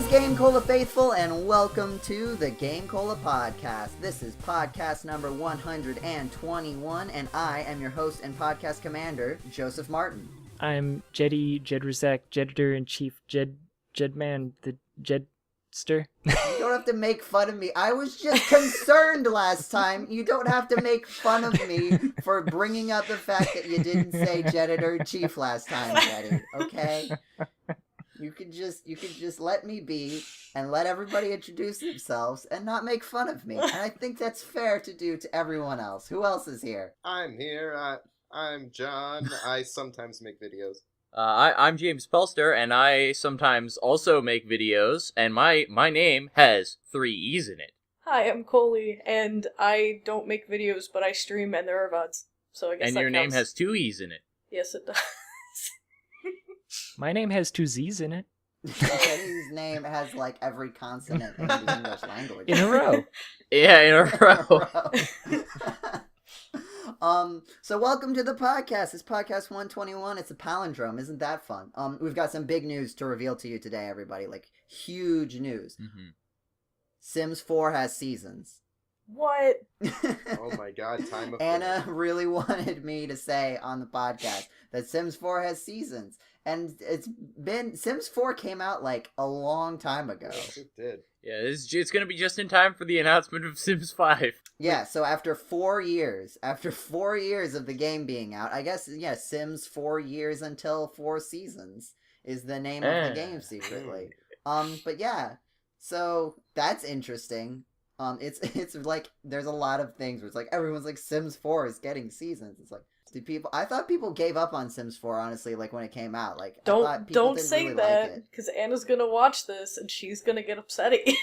GameCola faithful, and welcome to the GameCola podcast. This is podcast number 121, and I am your host and podcast commander, Joseph Martin. I'm Jeddy, Jedraszczak, Editor-in-Chief, Jedman, the Jedster. You don't have to make fun of me. I was just concerned last time. You don't have to make fun of me for bringing up the fact that you didn't say Editor-in-Chief last time, Jeddy, okay? You could just let me be and let everybody introduce themselves and not make fun of me. And I think that's fair to do to everyone else. Who else is here? I'm here. I'm John. I sometimes make videos. I'm James Pelster, and I sometimes also make videos, and my name has 3 E's in it. Hi, I'm Colee, and I don't make videos, but I stream, and there are VODs, so I guess and that your name counts. has 2 E's in it. Yes, it does. My name has 2 Z's in it. Jeddy's name has like every consonant in the English language. In a row. Yeah, in a row. So welcome to the podcast. It's podcast 121. It's a palindrome. Isn't that fun? We've got some big news to reveal to you today, everybody. Like, huge news. Mm-hmm. Sims 4 has seasons. What? Oh my god, time of Anna really wanted me to say on the podcast that Sims 4 has seasons. And Sims 4 came out like a long time ago. It did. Yeah, it's gonna be just in time for the announcement of Sims 5. Yeah, so after 4 years of the game being out, I guess, yeah, Sims 4 years until 4 seasons is the name of the game secretly. But yeah, so that's interesting. It's like, there's a lot of things where it's like, everyone's like, Sims 4 is getting seasons. It's like, I thought people gave up on Sims 4, honestly, like, when it came out. Like, Don't say really that, because Anna's gonna watch this, and she's gonna get upset at you.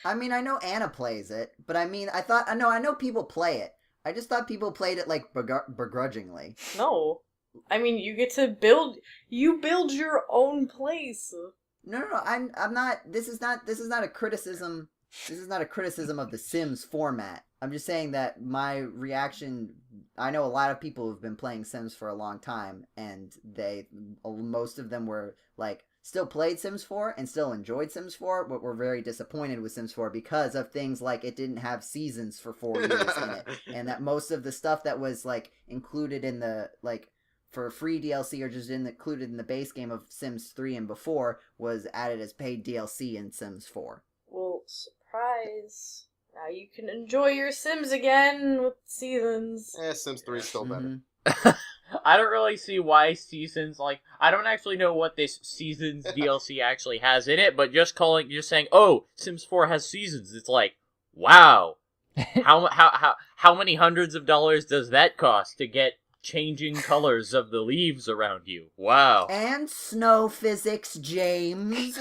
I mean, I know Anna plays it, but I mean, I know people play it. I just thought people played it, like, begrudgingly. No. I mean, you get to build your own place. No, I'm not, this is not a criticism. This is not a criticism of the Sims format. I'm just saying that my reaction, I know a lot of people who've been playing Sims for a long time, and most of them were, like, still played Sims 4 and still enjoyed Sims 4, but were very disappointed with Sims 4 because of things like it didn't have seasons for 4 years in it, and that most of the stuff that was, like, included in the, like, for free DLC or just included in the base game of Sims 3 and before was added as paid DLC in Sims 4. Well, surprise. Now you can enjoy your Sims again with seasons. Sims 3 is still better. I don't really see why seasons, like, I don't actually know what this seasons DLC actually has in it, but just saying, oh, Sims 4 has seasons, it's like, wow. How many hundreds of dollars does that cost to get changing colors of the leaves around you? Wow. And snow physics, James.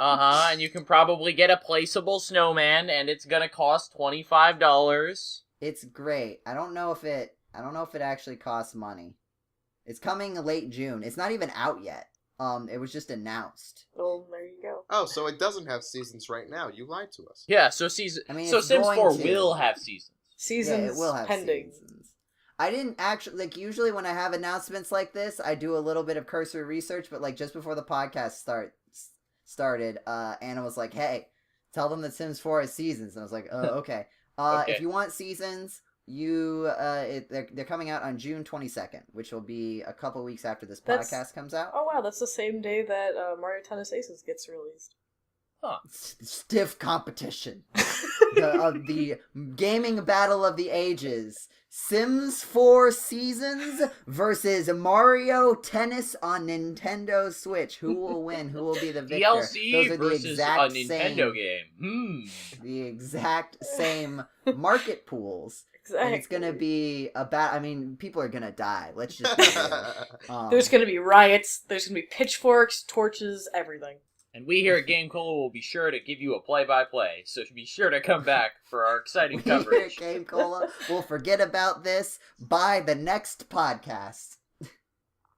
And you can probably get a placeable snowman, and it's gonna cost $25. It's great. I don't know if it actually costs money. It's coming late June. It's not even out yet. It was just announced. Well, there you go. Oh, so it doesn't have seasons right now. You lied to us. Yeah, so Sims 4 will have seasons. Seasons yeah, it will have pending. Seasons. I didn't actually, like, usually when I have announcements like this, I do a little bit of cursory research, but, like, just before the podcast started, Anna was like, hey, tell them that Sims 4 has seasons. And I was like, oh, okay. Okay. If you want seasons, they're coming out on June 22nd, which will be a couple weeks after this podcast comes out. Oh wow, that's the same day that Mario Tennis Aces gets released. Huh. Stiff competition. the gaming battle of the ages. Sims 4 Seasons versus Mario Tennis on Nintendo Switch. Who will win? Who will be the victor? DLC Those are versus the exact a Nintendo game. The exact same market pools. Exactly. And it's gonna be I mean, people are gonna die. Let's just be real. There's gonna be riots, there's gonna be pitchforks, torches, everything. And we here at GameCola will be sure to give you a play-by-play, so be sure to come back for our exciting coverage. We here at GameCola will forget about this by the next podcast.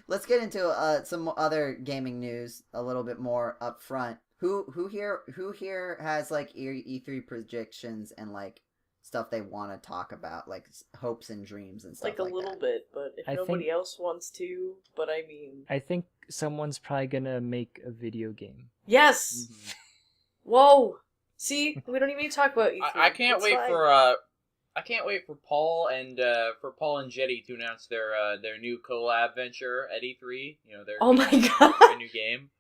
Let's get into some other gaming news a little bit more up front. Who here has like E3 predictions and like stuff they want to talk about, like hopes and dreams and stuff Like a little that. bit, but if I nobody think- else wants to, but I mean... I think someone's probably gonna make a video game. Yes! Mhm. Whoa! See? We don't even need to talk about E3. I can't It's wait fine. for Paul and Jeddy to announce their new collab venture at E3. You know, their Oh my god! their new game.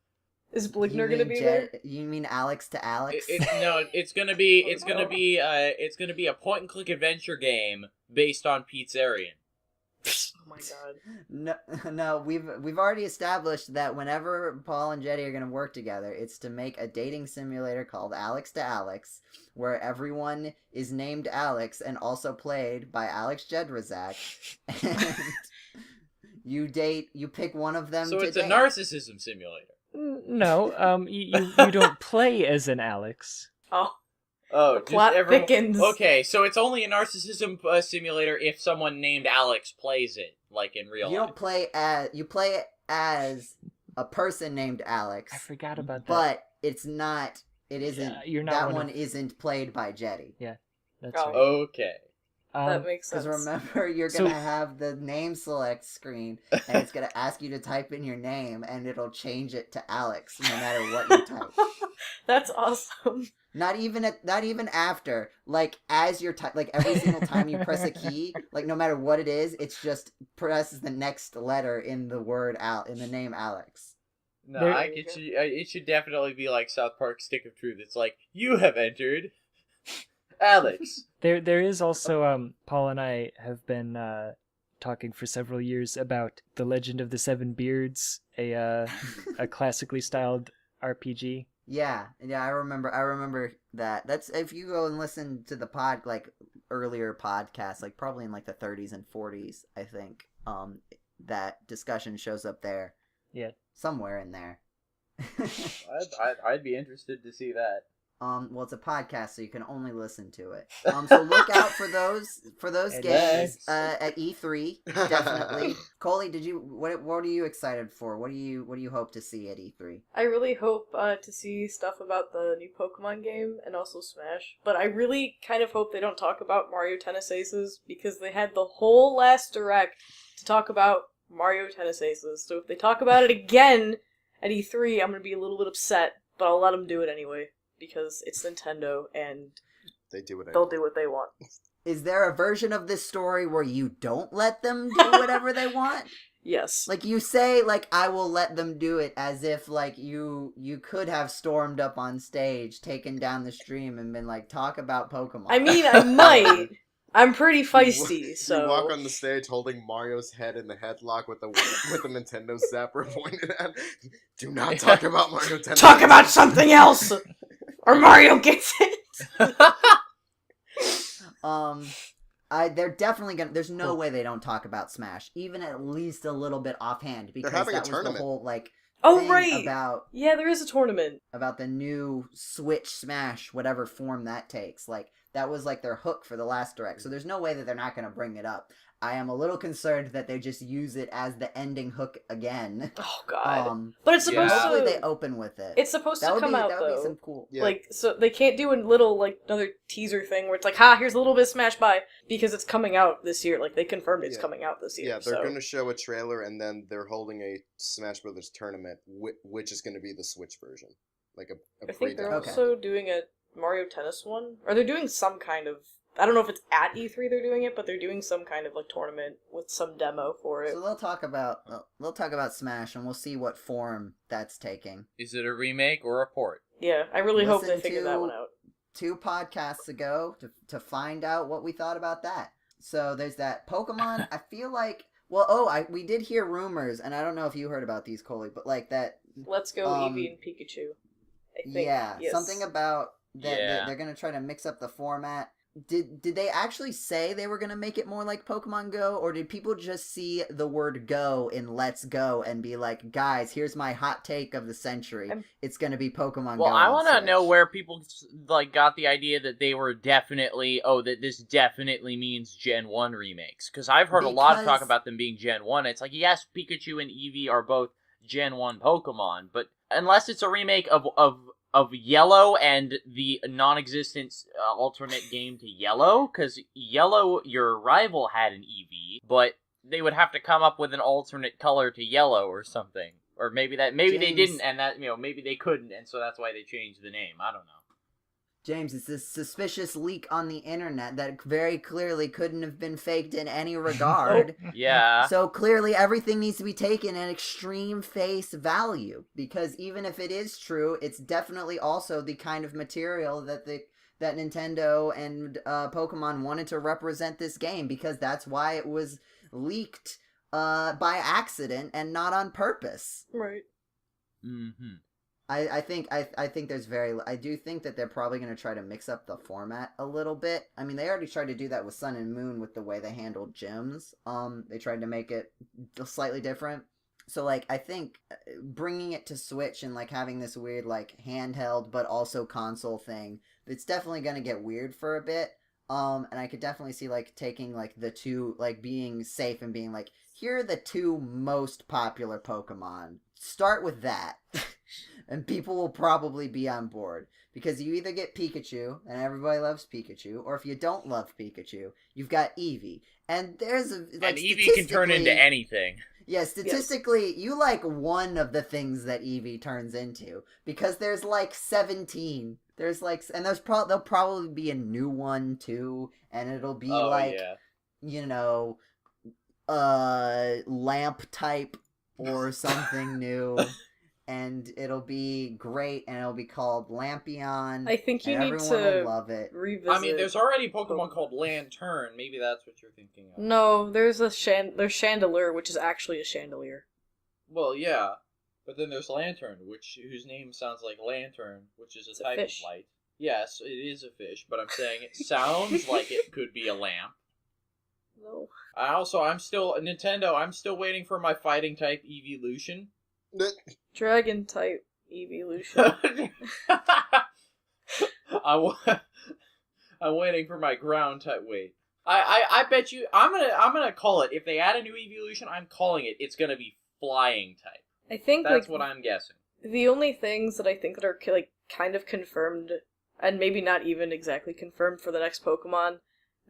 Is You Bligner gonna mean be there? You mean Alex to Alex? It's gonna be a point and click adventure game based on Pizzerian. Oh my god. No, we've already established that whenever Paul and Jetty are going to work together, it's to make a dating simulator called Alex to Alex, where everyone is named Alex and also played by Alex Jedraszczak, and you pick one of them. So to it's a date. narcissism simulator. No, you don't play as an Alex. Oh, Oh, the just plot everyone- thickens. Okay, so it's only a narcissism simulator if someone named Alex plays it, like in real You life. don't play as a person named Alex. I forgot about that. But it's not. It isn't. Yeah, you're not that one one of- isn't played by Jetty. That's Oh. right. Okay. That makes sense. Because remember, you're So- gonna have the name select screen, and it's gonna ask you to type in your name, and it'll change it to Alex, no matter what you type. That's awesome. Not even after, like as you're like every single time you press a key, like no matter what it is, it's just presses the next letter in the word in the name Alex. No, There- it should definitely be like South Park Stick of Truth. It's like, you have entered Alex. There is also Paul and I have been talking for several years about The Legend of the Seven Beards, a classically styled RPG. Yeah, I remember that. That's if you go and listen to the earlier podcasts, like probably in like the 30s and 40s, I think. That discussion shows up there. Yeah. Somewhere in there. I'd be interested to see that. Well, it's a podcast, so you can only listen to it. So look out for those And games next. at E3. Definitely. Colee, what are you excited for? What do you hope to see at E3? I really hope to see stuff about the new Pokemon game and also Smash. But I really kind of hope they don't talk about Mario Tennis Aces because they had the whole last Direct to talk about Mario Tennis Aces. So if they talk about it again at E3, I'm going to be a little bit upset, but I'll let them do it anyway because it's Nintendo and They do it. they'll do what they want. Is there a version of this story where you don't let them do whatever they want? Yes. Like you say, like I will let them do it, as if like you could have stormed up on stage, taken down the stream, and been like, talk about Pokemon. I mean, I might. I'm pretty feisty, so... You walk on the stage holding Mario's head in the headlock with a Nintendo zapper pointed at. Do not talk about Mario Tennis. Talk about something else, or Mario gets it. They're definitely gonna. There's no way they don't talk about Smash, even at least a little bit offhand, because having a that was the tournament. whole like Oh thing right. about Yeah, there is a tournament. the new Switch Smash, whatever form that takes. Like that was like their hook for the last Direct. So there's no way that they're not gonna bring it up. I am a little concerned that they just use it as the ending hook again. Oh god. But But it's supposed hopefully to. they open with it. It's supposed that to would come be out that would be though. some cool. Yeah. Like, so they can't do a little, like, another teaser thing where it's like, ha, here's a little bit of Smash by, because it's coming out this year. Like, they confirmed it's Yeah. coming out this year. Yeah, they're so. going to show a trailer, and then they're holding a Smash Brothers tournament, which is going to be the Switch version, like a I think they're pre-demo. Okay. also doing a Mario Tennis one. Or they're doing some kind of, I don't know if it's at E3 they're doing it, but they're doing some kind of, like, tournament with some demo for it. So they'll talk about Smash, and we'll see what form that's taking. Is it a remake or a port? Yeah, I really hope they Listen figure that to- one out. 2 podcasts ago to find out what we thought about that. So there's that Pokemon. I feel like we did hear rumors, and I don't know if you heard about these, Colee, but like that. Let's go Eevee and Pikachu. I think. Yeah, yes. something about that. Yeah. They're gonna try to mix up the format. Did they actually say they were gonna make it more like Pokemon Go, or did people just see the word "go" in Let's Go and be like, "Guys, here's my hot take of the century. It's gonna be Pokemon Go." Well, I want want to know where people like got the idea that they were definitely that this definitely means Gen 1 remakes, because I've heard a lot of talk Because- about them being Gen 1. It's like, yes, Pikachu and Eevee are both Gen 1 Pokemon, but unless it's a remake of of Yellow and the non-existent alternate game to Yellow, because Yellow, your rival, had an EV, but they would have to come up with an alternate color to Yellow or something. Or maybe they James. didn't, and that maybe they couldn't, and so that's why they changed the name. I don't know. James, it's this suspicious leak on the internet that very clearly couldn't have been faked in any regard. Yeah. So clearly everything needs to be taken at extreme face value, because even if it is true, it's definitely also the kind of material that Nintendo and Pokemon wanted to represent this game, because that's why it was leaked by accident and not on purpose. Right. Mm-hmm. I think I do think that they're probably going to try to mix up the format a little bit. I mean, they already tried to do that with Sun and Moon with the way they handled gyms. They tried to make it slightly different. So, like, I think bringing it to Switch and, like, having this weird, like, handheld but also console thing, it's definitely going to get weird for a bit. And I could definitely see, like, taking, like, the two, like, being safe and being like, here are the two most popular Pokemon. Start with that. And people will probably be on board. Because you either get Pikachu, and everybody loves Pikachu, or if you don't love Pikachu, you've got Eevee. And there's a... Like, and Eevee can turn into anything. Yeah, statistically, you like one of the things that Eevee turns into. Because there's like 17. There's like... And there'll probably be a new one, too. And it'll be you know... lamp type or something new. And it'll be great, and it'll be called Lampion. I think you need everyone to will love it. revisit. I mean, there's already Pokemon called Lantern. Maybe that's what you're thinking of. No, there's there's Chandelure, which is actually a chandelier. Well, yeah, but then there's Lantern, whose name sounds like lantern, which is a type of fish. light. Yes, it is a fish, but I'm saying it sounds like it could be a lamp. No. I'm still waiting for my fighting type evolution. Dragon type evolution. I'm waiting for my ground type. Wait, I bet you I'm gonna call it. If they add a new evolution, I'm calling it. It's gonna be flying type. I think That's what I'm guessing. The only things that I think that are like kind of confirmed, and maybe not even exactly confirmed for the next Pokemon,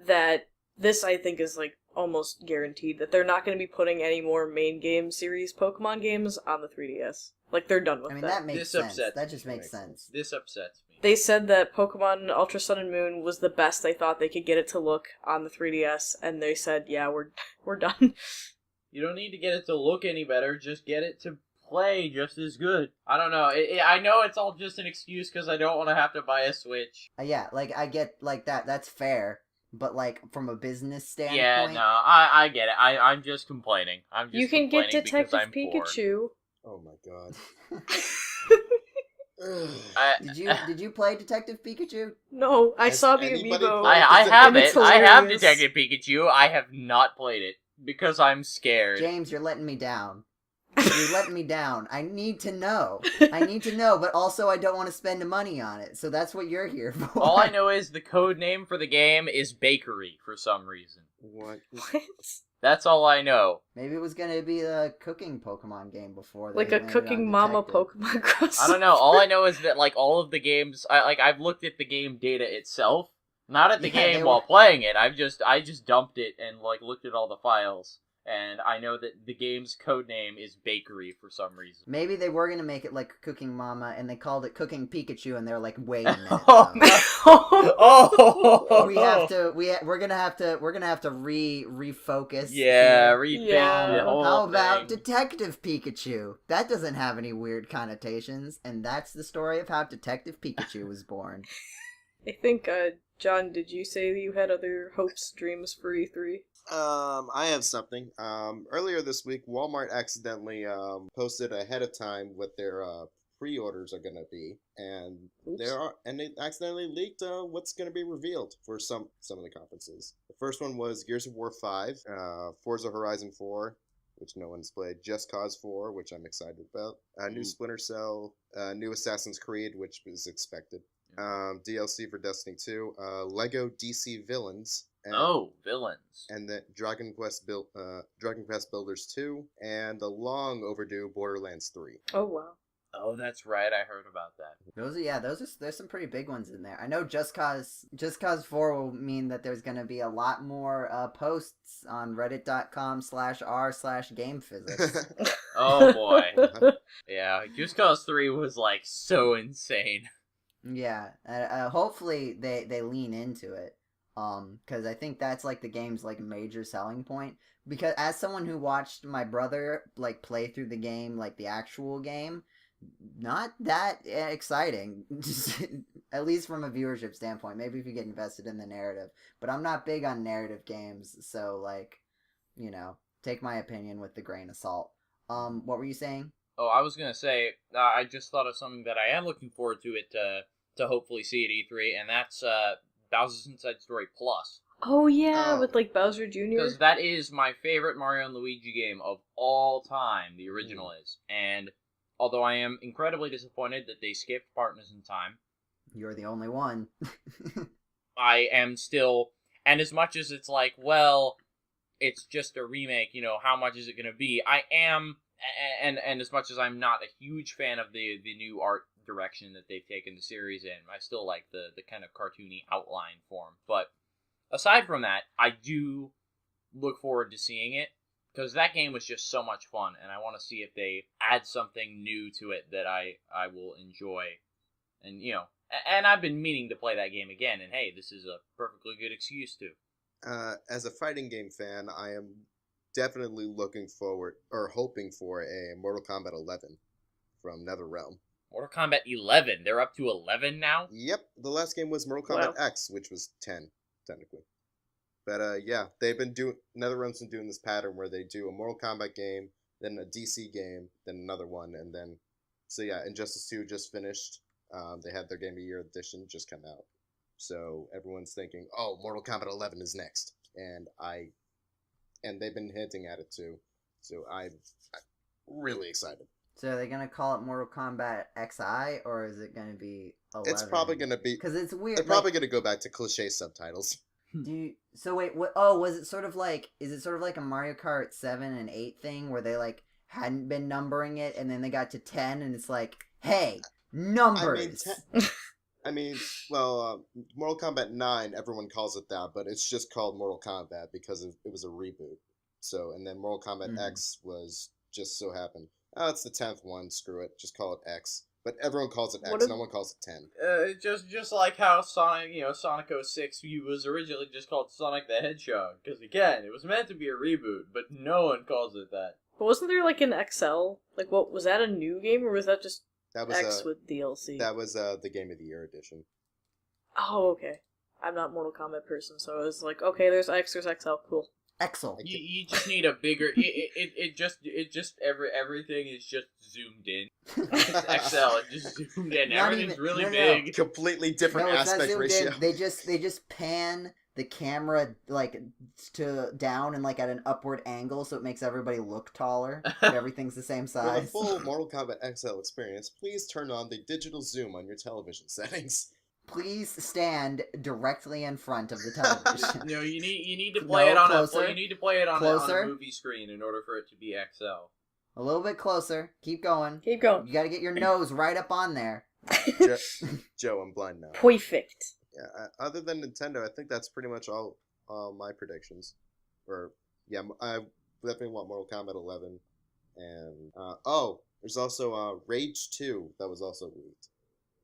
that this I think is like almost guaranteed that they're not going to be putting any more main game series Pokemon games on the 3DS. Like, they're done with I mean, that. that makes sense. That just makes sense. This upsets me. They said that Pokemon Ultra Sun and Moon was the best they thought they could get it to look on the 3DS, and they said, yeah, we're done. You don't need to get it to look any better, just get it to play just as good. I don't know. I know it's all just an excuse because I don't want to have to buy a Switch. Yeah, like, I get, like, that's fair. But, like, from a business standpoint... Yeah, no, I get it. I'm just complaining. You can get Detective Pikachu. Oh my god. Did you play Detective Pikachu? No, I saw the anybody amiibo. played I have it. It's I have hilarious. Detective Pikachu. I have not played it because I'm scared. James, you're letting me down. You're letting me down. I need to know. But also I don't want to spend the money on it. So that's what you're here for. All I know is the code name for the game is Bakery for some reason. What? What? That's all I know. Maybe it was going to be a cooking Pokemon game before. Like they a landed Cooking on Mama Detective. Pokemon Cross. I don't know. All I know is that like all of the games, I've looked at the game data itself, not at the Yeah, game while playing it. I just dumped it and like looked at all the files, and I know that the game's code name is Bakery for some reason. Maybe they were going to make it like Cooking Mama, and they called it Cooking Pikachu, and they're like, wait a minute. Oh, though. Oh, We have to. We're gonna have to refocus. Yeah, here. rethink Yeah. the whole How about thing. Detective Pikachu? That doesn't have any weird connotations, and that's the story of how Detective Pikachu was born. I think, John, did you say that you had other hopes, dreams for E3? I have something. Earlier this week, Walmart accidentally posted ahead of time what their pre-orders are gonna be, and Oops. they accidentally leaked what's gonna be revealed for some of the conferences. The first one was Gears of War 5, Forza Horizon 4, which no one's played, Just Cause 4, which I'm excited about, new Splinter Cell, new Assassin's Creed, which is expected, DLC for Destiny 2, Lego DC Villains. Villains. And then Dragon Quest Builders 2, and the long overdue Borderlands 3. Oh, wow. Oh, that's right. I heard about that. There's some pretty big ones in there. I know Just Cause 4 will mean that there's going to be a lot more posts on reddit.com/r/gamephysics. Oh boy. Yeah, Just Cause 3 was like so insane. Yeah, hopefully they lean into it, because I think that's like the game's like major selling point. Because as someone who watched my brother like play through the game, like the actual game, not that exciting, at least from a viewership standpoint. Maybe if you get invested in the narrative, but I'm not big on narrative games, so like, take my opinion with the grain of salt. What were you saying? Oh, I was gonna say, I just thought of something that I am looking forward to it to hopefully see at E3, and that's Bowser's Inside Story Plus. Oh yeah, Oh. with like Bowser Jr. Because that is my favorite Mario and Luigi game of all time, the original is. And although I am incredibly disappointed that they skipped Partners in Time, You're the only one. I am still, and as much as it's like, well, it's just a remake, how much is it going to be? I am, and as much as I'm not a huge fan of the new art direction that they've taken the series in, I still like the kind of cartoony outline form. But aside from that, I do look forward to seeing it, because that game was just so much fun, and I want to see if they add something new to it that I will enjoy. And, and I've been meaning to play that game again, and hey, this is a perfectly good excuse to. As a fighting game fan, I am definitely looking forward, or hoping for, a Mortal Kombat 11 from NetherRealm. Mortal Kombat 11? They're up to 11 now? Yep, the last game was Mortal Kombat X, which was 10, technically. But yeah, NetherRealm's been doing this pattern where they do a Mortal Kombat game, then a DC game, then another one, and then... So yeah, Injustice 2 just finished. They had their Game of the Year edition just come out. So everyone's thinking, oh, Mortal Kombat 11 is next. And they've been hinting at it too. So I'm really excited. So are they going to call it Mortal Kombat XI, or is it going to be 11? It's probably going to be... Because it's weird. They're probably going to go back to cliche subtitles. So wait, what? Oh, was it sort of like... Is it sort of like a Mario Kart 7 and 8 thing, where they, like, hadn't been numbering it, and then they got to 10, and it's like, hey, numbers! Mortal Kombat 9, everyone calls it that, but it's just called Mortal Kombat because it was a reboot. So, and then Mortal Kombat X was just so happened. Oh, it's the 10th one, screw it, just call it X. But everyone calls it X, no one calls it 10. Just like how Sonic 06 was originally just called Sonic the Hedgehog. Because again, it was meant to be a reboot, but no one calls it that. But wasn't there like an XL? Like, what was that, a new game, or was that just that was X with DLC? That was the Game of the Year edition. Oh, okay. I'm not a Mortal Kombat person, so I was like, okay, there's X, there's XL, cool. Excel. You just need a bigger. Everything is just zoomed in. It's XL. It just zoomed in. Everything's really big. Completely different aspect ratio. They just pan the camera like to down and like at an upward angle, so it makes everybody look taller. But everything's the same size. For the full Mortal Kombat XL experience, please turn on the digital zoom on your television settings. Please stand directly in front of the television. No, you need to play it on closer. You need to play it on Closer. a movie screen in order for it to be XL. A little bit closer. Keep going. Keep going. You got to get your nose right up on there. Joe, I'm blind now. Perfect. Yeah, other than Nintendo, I think that's pretty much all my predictions. I definitely want Mortal Kombat 11. And, there's also Rage 2 that was also leaked.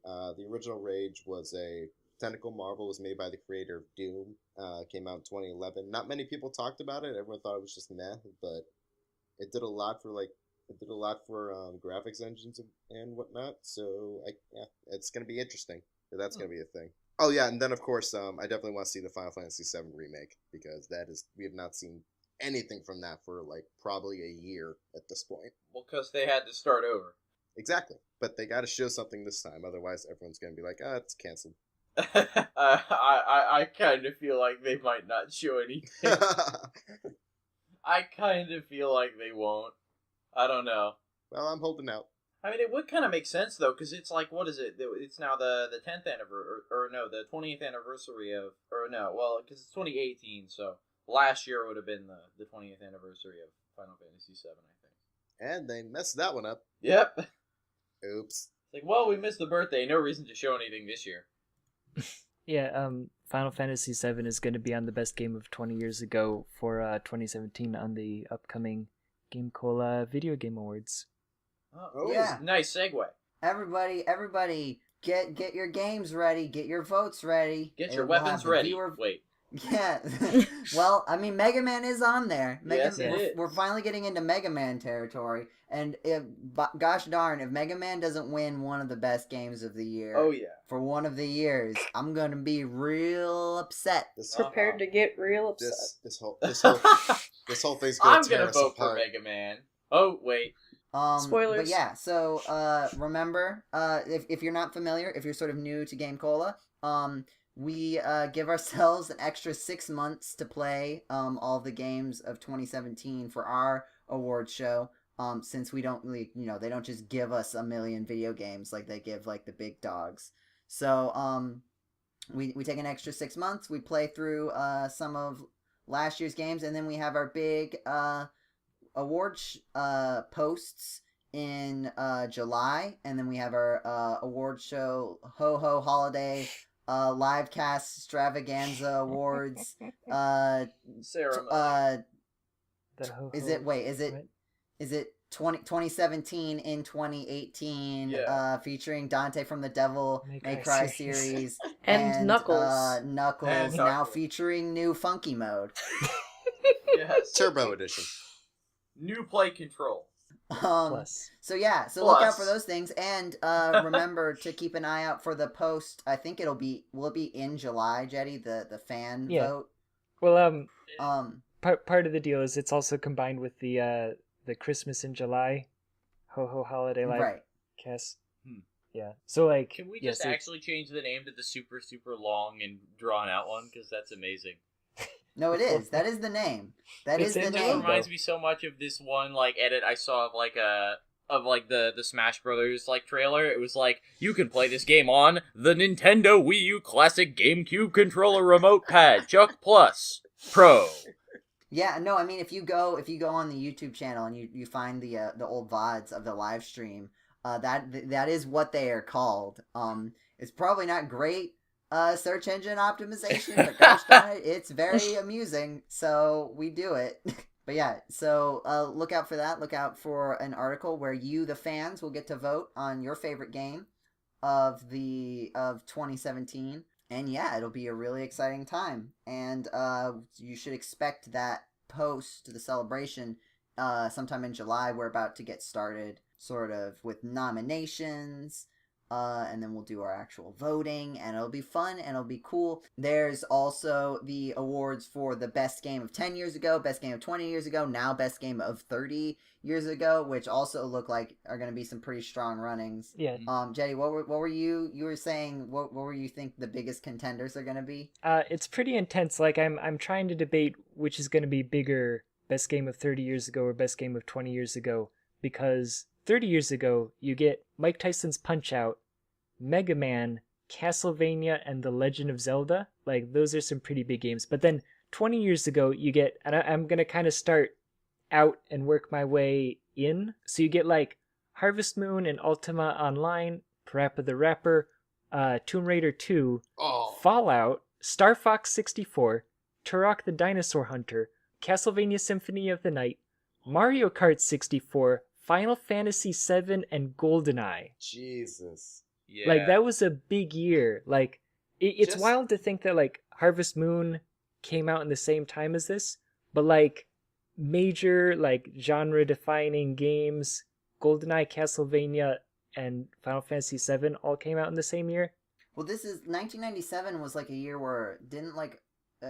The original Rage was a technical marvel, was made by the creator of Doom. Came out in 2011. Not many people talked about it. Everyone thought it was just meh, but it did a lot for graphics engines and whatnot. So it's gonna be interesting. That's gonna be a thing. Oh yeah, and then of course, I definitely want to see the Final Fantasy VII remake, because we have not seen anything from that for like probably a year at this point. Well, because they had to start over. Exactly, but they got to show something this time. Otherwise, everyone's gonna be like, it's canceled. I kind of feel like they might not show anything. I kind of feel like they won't. I don't know. Well, I'm holding out. I mean, it would kind of make sense, though, because it's like, what is it? It's now the 10th anniversary, the 20th anniversary of, because it's 2018, so last year would have been the 20th anniversary of Final Fantasy VII, I think. And they messed that one up. Yep. Oops. It's like, well, we missed the birthday. No reason to show anything this year. Yeah, Final Fantasy VII is going to be on the best game of 20 years ago for 2017 on the upcoming GameCola Video Game Awards. Oh, Yeah. Nice segue. Everybody, get your games ready. Get your votes ready. Get your We'll have weapons the ready. viewer- Wait. Yeah. Well, I mean, Mega Man is on there. Yes, it is. We're finally getting into Mega Man territory. And gosh darn, if Mega Man doesn't win one of the best games of the year Oh, yeah. for one of the years, I'm going to be real upset. Prepared to get real upset. This whole thing's gonna I'm tear gonna us vote for apart. Mega Man. Oh, wait. Spoilers. But yeah, so remember, if you're not familiar, if you're sort of new to GameCola, we give ourselves an extra 6 months to play all the games of 2017 for our award show. Since we don't really, they don't just give us a million video games like they give like the big dogs. So we take an extra 6 months. We play through some of last year's games, and then we have our big award posts in July, and then we have our award show ho holiday live cast extravaganza awards. Ceremony. Is it 2017 in 2018 Yeah. featuring Dante from the Devil May Cry series And Knuckles. Knuckles And now Knuckles. featuring new funky mode. Yes. Turbo Edition. New play control. Plus. So yeah, so look out Plus. for those things, and remember to keep an eye out for the post. I think will it be in July, Jeddy, the fan vote. Well, Um, part of the deal is it's also combined with the Christmas in July ho holiday live right. cast. Hmm. Yeah. So like, Can we yeah, just so actually change the name to the super, super long and drawn out one? Because that's amazing. No, it is. That is the name. That It's is the in It just name. reminds me so much of this one like edit I saw of the Smash Brothers like trailer. It was like, you can play this game on the Nintendo Wii U Classic GameCube controller remote pad Chuck Plus Pro. Yeah, no, I mean if you go on the YouTube channel and you find the old VODs of the live stream, that is what they are called. It's probably not great search engine optimization, but gosh darn it, it's very amusing, so we do it. But yeah, so look out for that. Look out for an article where you, the fans, will get to vote on your favorite game of 2017. And yeah, it'll be a really exciting time. And you should expect that post to the celebration sometime in July. We're about to get started sort of with nominations. And then we'll do our actual voting, and it'll be fun, and it'll be cool. There's also the awards for the best game of 10 years ago, best game of 20 years ago, now best game of 30 years ago, which also look like are going to be some pretty strong runnings. yeah. Jetty, what were you were saying, what were you think the biggest contenders are going to be? It's pretty intense. Like I'm trying to debate which is going to be bigger, best game of 30 years ago or best game of 20 years ago, because 30 years ago, you get Mike Tyson's Punch-Out!, Mega Man, Castlevania, and The Legend of Zelda. Like, those are some pretty big games. But then 20 years ago, you get, and I'm going to kind of start out and work my way in. So you get, like, Harvest Moon and Ultima Online, Parappa the Rapper, Tomb Raider 2, Fallout, Star Fox 64, Turok the Dinosaur Hunter, Castlevania Symphony of the Night, Mario Kart 64, Final Fantasy VII, and GoldenEye. Jesus. Yeah. Like, that was a big year. Like, it's Just- wild to think that, like, Harvest Moon came out in the same time as this, but, like, major, like, genre-defining games, GoldenEye, Castlevania, and Final Fantasy VII all came out in the same year. Well, this is 1997 was like a year where didn't like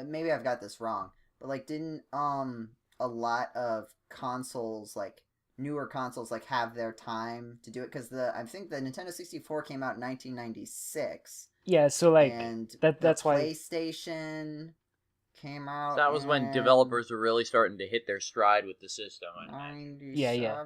maybe I've got this wrong, but like didn't a lot of consoles, like newer consoles, like have their time to do it, because I think the Nintendo 64 came out in 1996. Yeah, so, like, and that's the why... PlayStation came out. That was when in developers were really starting to hit their stride with the system. 97. Yeah.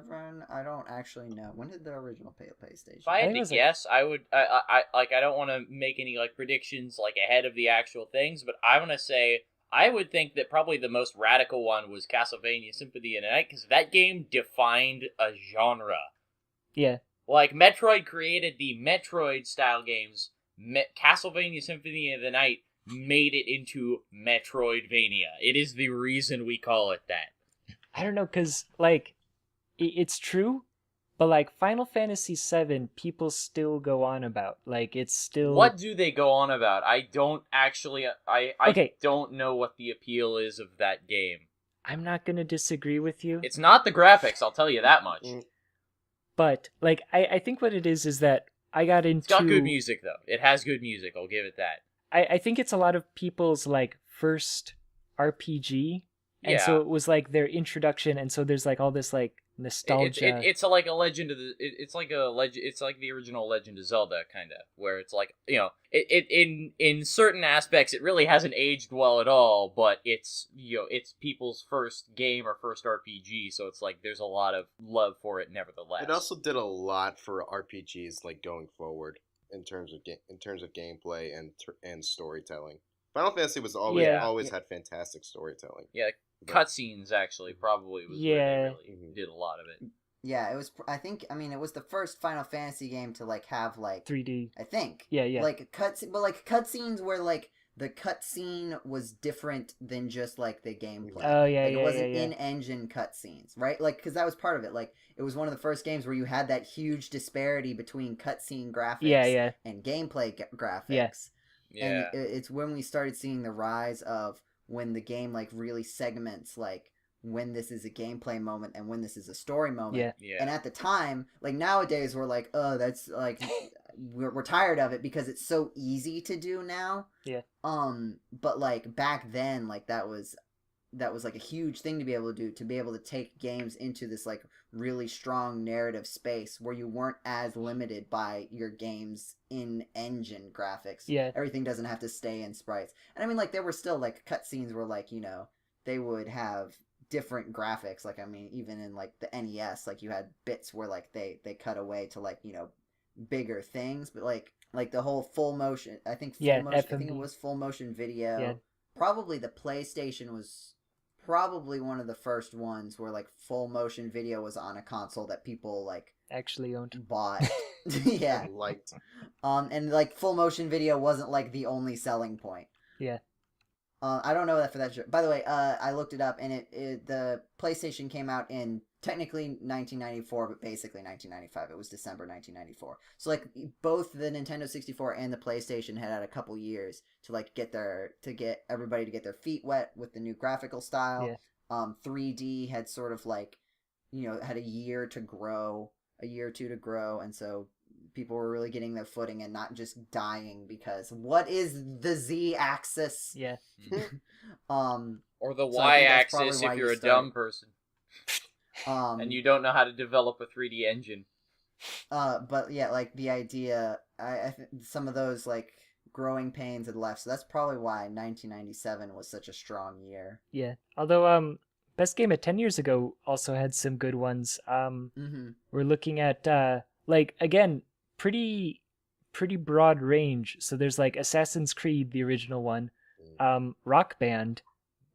I don't actually know. When did the original PlayStation? If I I had think it to was, like- guess, I would. I don't want to make any like predictions like ahead of the actual things, but I'm gonna say I would think that probably the most radical one was Castlevania Symphony of the Night, because that game defined a genre. Yeah. Like, Metroid created the Metroid-style games. Castlevania Symphony of the Night made it into Metroidvania. It is the reason we call it that. I don't know, because, like, it's true, but, like, Final Fantasy VII, people still go on about. Like, it's still... What do they go on about? I don't actually... I Okay. don't know what the appeal is of that game. I'm not going to disagree with you. It's not the graphics, I'll tell you that much. But, like, I think what it is that I got into... It's got good music, though. It has good music, I'll give it that. I think it's a lot of people's, like, first RPG. And Yeah. so it was, like, their introduction, and so there's, like, all this, like, nostalgia. It's like a Legend of the... It's like a legend. It's like the original Legend of Zelda, kind of, where it's like, you know, in certain aspects it really hasn't aged well at all, but it's, you know, it's people's first game or first RPG, so it's like there's a lot of love for it nevertheless. It also did a lot for RPGs, like, going forward in terms of gameplay and storytelling. Final Fantasy was always had fantastic storytelling. Yeah, cutscenes actually probably was where they really did a lot of it. Yeah, it was. I think. I mean, it was the first Final Fantasy game to like have like 3D. I think. Yeah. Like cutscenes where like the cutscene was different than just like the gameplay. Oh yeah, like, yeah. It wasn't yeah. in-engine cutscenes, right? Like, because that was part of it. Like, it was one of the first games where you had that huge disparity between cutscene graphics and gameplay graphics. Yeah. And it's when we started seeing the rise of when the game like really segments like when this is a gameplay moment and when this is a story moment. Yeah. And at the time, like nowadays, we're like, oh, that's like we're tired of it because it's so easy to do now. Yeah. But like back then, like that was like a huge thing to be able to take games into this like really strong narrative space where you weren't as limited by your game's in-engine graphics. Yeah. Everything doesn't have to stay in sprites. And I mean, like, there were still like cutscenes where like, you know, they would have different graphics. Like, I mean, even in like the NES, like you had bits where like they cut away to like, you know, bigger things, but like the whole full motion, I think I think it was full motion video. Yeah. Probably the PlayStation was probably one of the first ones where like full motion video was on a console that people like actually owned, bought. Yeah. Liked. And like full motion video wasn't like the only selling point. Yeah. I don't know that for that sure. By the way, I looked it up, and the PlayStation came out in technically 1994, but basically 1995. It was December 1994. So like both the Nintendo 64 and the PlayStation had a couple years to like get everybody to get their feet wet with the new graphical style. Yeah. 3D had sort of like, you know, had a year or two to grow, and so people were really getting their footing and not just dying because what is the Z-axis? Yeah. Or the So Y-axis if you're a dumb person. And you don't know how to develop a 3D engine. But yeah, like the idea, I think some of those like growing pains had left, so that's probably why 1997 was such a strong year. Yeah. Although, Best Game at 10 years ago also had some good ones. We're looking at, like, again, pretty broad range. So there's like Assassin's Creed, the original one, Rock Band,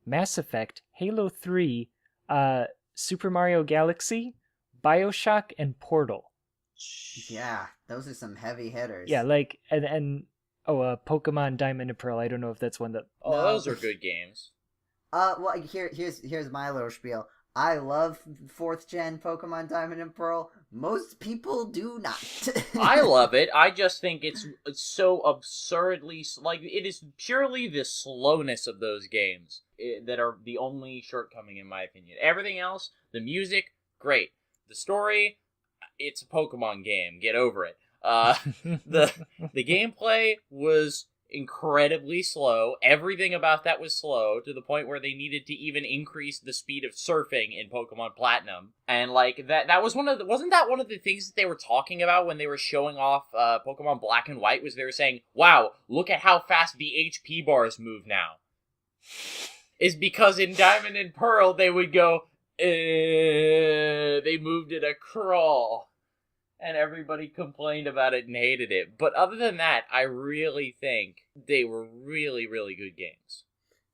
Mass Effect, Halo 3, Super Mario Galaxy, BioShock, and Portal. Yeah, those are some heavy hitters. Yeah, like, and Pokemon Diamond and Pearl. I don't know if that's one that... Oh, no. Those are good games. Well, here's my little spiel. I love 4th gen Pokemon Diamond and Pearl. Most people do not. I love it. I just think it's so absurdly... Like, it is purely the slowness of those games that are the only shortcoming, in my opinion. Everything else, the music, great. The story, it's a Pokemon game. Get over it. The gameplay was incredibly slow. Everything about that was slow to the point where they needed to even increase the speed of surfing in Pokemon Platinum. And like that was wasn't that one of the things that they were talking about when they were showing off Pokemon Black and White, was they were saying, wow, look at how fast the HP bars move now. Is because in Diamond and Pearl they would go, they moved at a crawl. And everybody complained about it and hated it. But other than that, I really think they were really, really good games.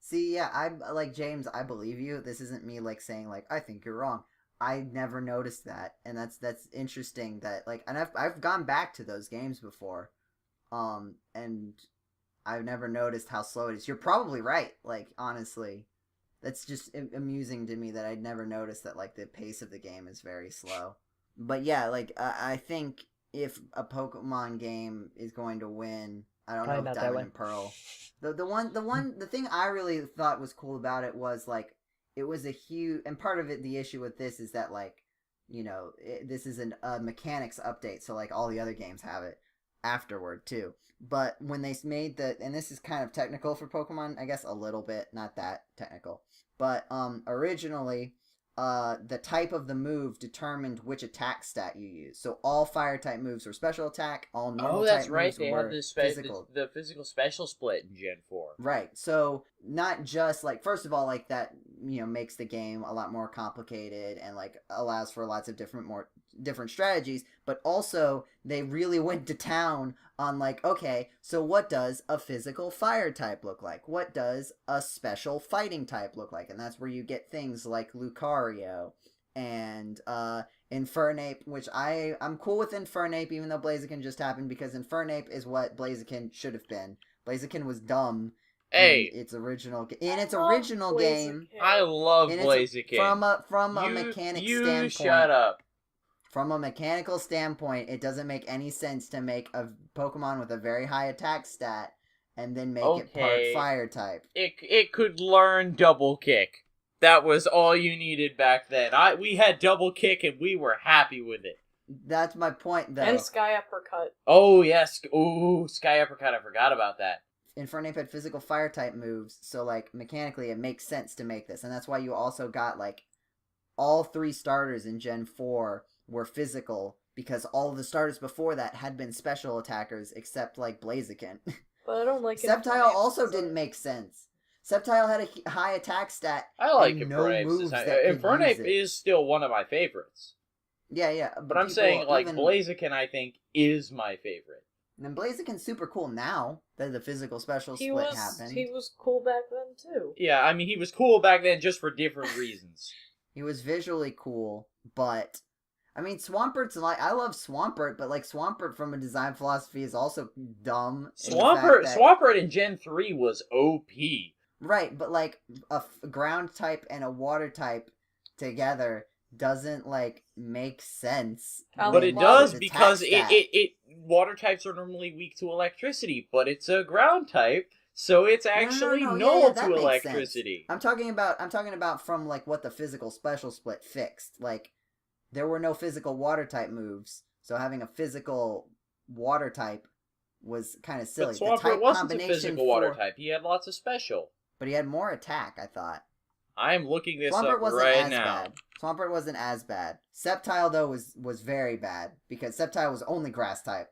See, yeah, I'm like, James, I believe you. This isn't me like saying like, I think you're wrong. I never noticed that, and that's interesting. That like, and I've gone back to those games before, and I've never noticed how slow it is. You're probably right. Like honestly, that's just amusing to me that I'd never noticed that like the pace of the game is very slow. But yeah, like I think if a Pokemon game is going to win, I don't Probably know if not that Diamond one. and Pearl. The thing I really thought was cool about it was like it was a huge, and part of it, the issue with this is that like, this is a mechanics update, so like all the other games have it afterward too. But when they made and this is kind of technical for Pokemon, I guess a little bit, not that technical, but originally, the type of the move determined which attack stat you use. So all fire type moves were special attack, all normal Oh, that's type right. moves They were had physical. the physical special split in Gen 4. Right. So not just like, first of all, like that, makes the game a lot more complicated and like allows for lots of different strategies, but also they really went to town on like, okay, so what does a physical fire type look like? What does a special fighting type look like? And that's where you get things like Lucario and Infernape, which I'm cool with Infernape, even though Blaziken just happened, because Infernape is what Blaziken should have been. Blaziken was dumb Hey, in its original game. I love in Blaziken. From a mechanic you standpoint. shut up. From a mechanical standpoint, it doesn't make any sense to make a Pokemon with a very high attack stat and then make it part fire type. It could learn double kick. That was all you needed back then. We had double kick and we were happy with it. That's my point, though. And Sky Uppercut. Oh yes, ooh, Sky Uppercut. I forgot about that. Infernape had physical fire type moves, so like mechanically it makes sense to make this, and that's why you also got like all 3 starters in Gen 4 were physical, because all of the starters before that had been special attackers except like Blaziken. But I don't like Sceptile also didn't make sense. Sceptile had a high attack stat. I like Infernape's Infernape. Infernape is still one of my favorites. Yeah. But I'm saying like Blaziken, I think, is my favorite. And Blaziken's super cool now that the physical special split happened. He was cool back then too. Yeah, I mean he was cool back then just for different reasons. He was visually cool, but I mean Swampert's like, I love Swampert, but like Swampert from a design philosophy is also dumb. Swampert in Gen 3 was OP. Right, but like a ground type and a water type together doesn't like make sense. But it does, because it water types are normally weak to electricity, but it's a ground type, so it's actually null to electricity. I'm talking about from like what the physical special split fixed. Like there were no physical water type moves, so having a physical water type was kind of silly. But Swampert wasn't a physical water type. He had lots of special. But he had more attack, I thought. I'm looking this Swampert up wasn't right as now. Bad. Swampert wasn't as bad. Sceptile, though, was very bad, because Sceptile was only grass type.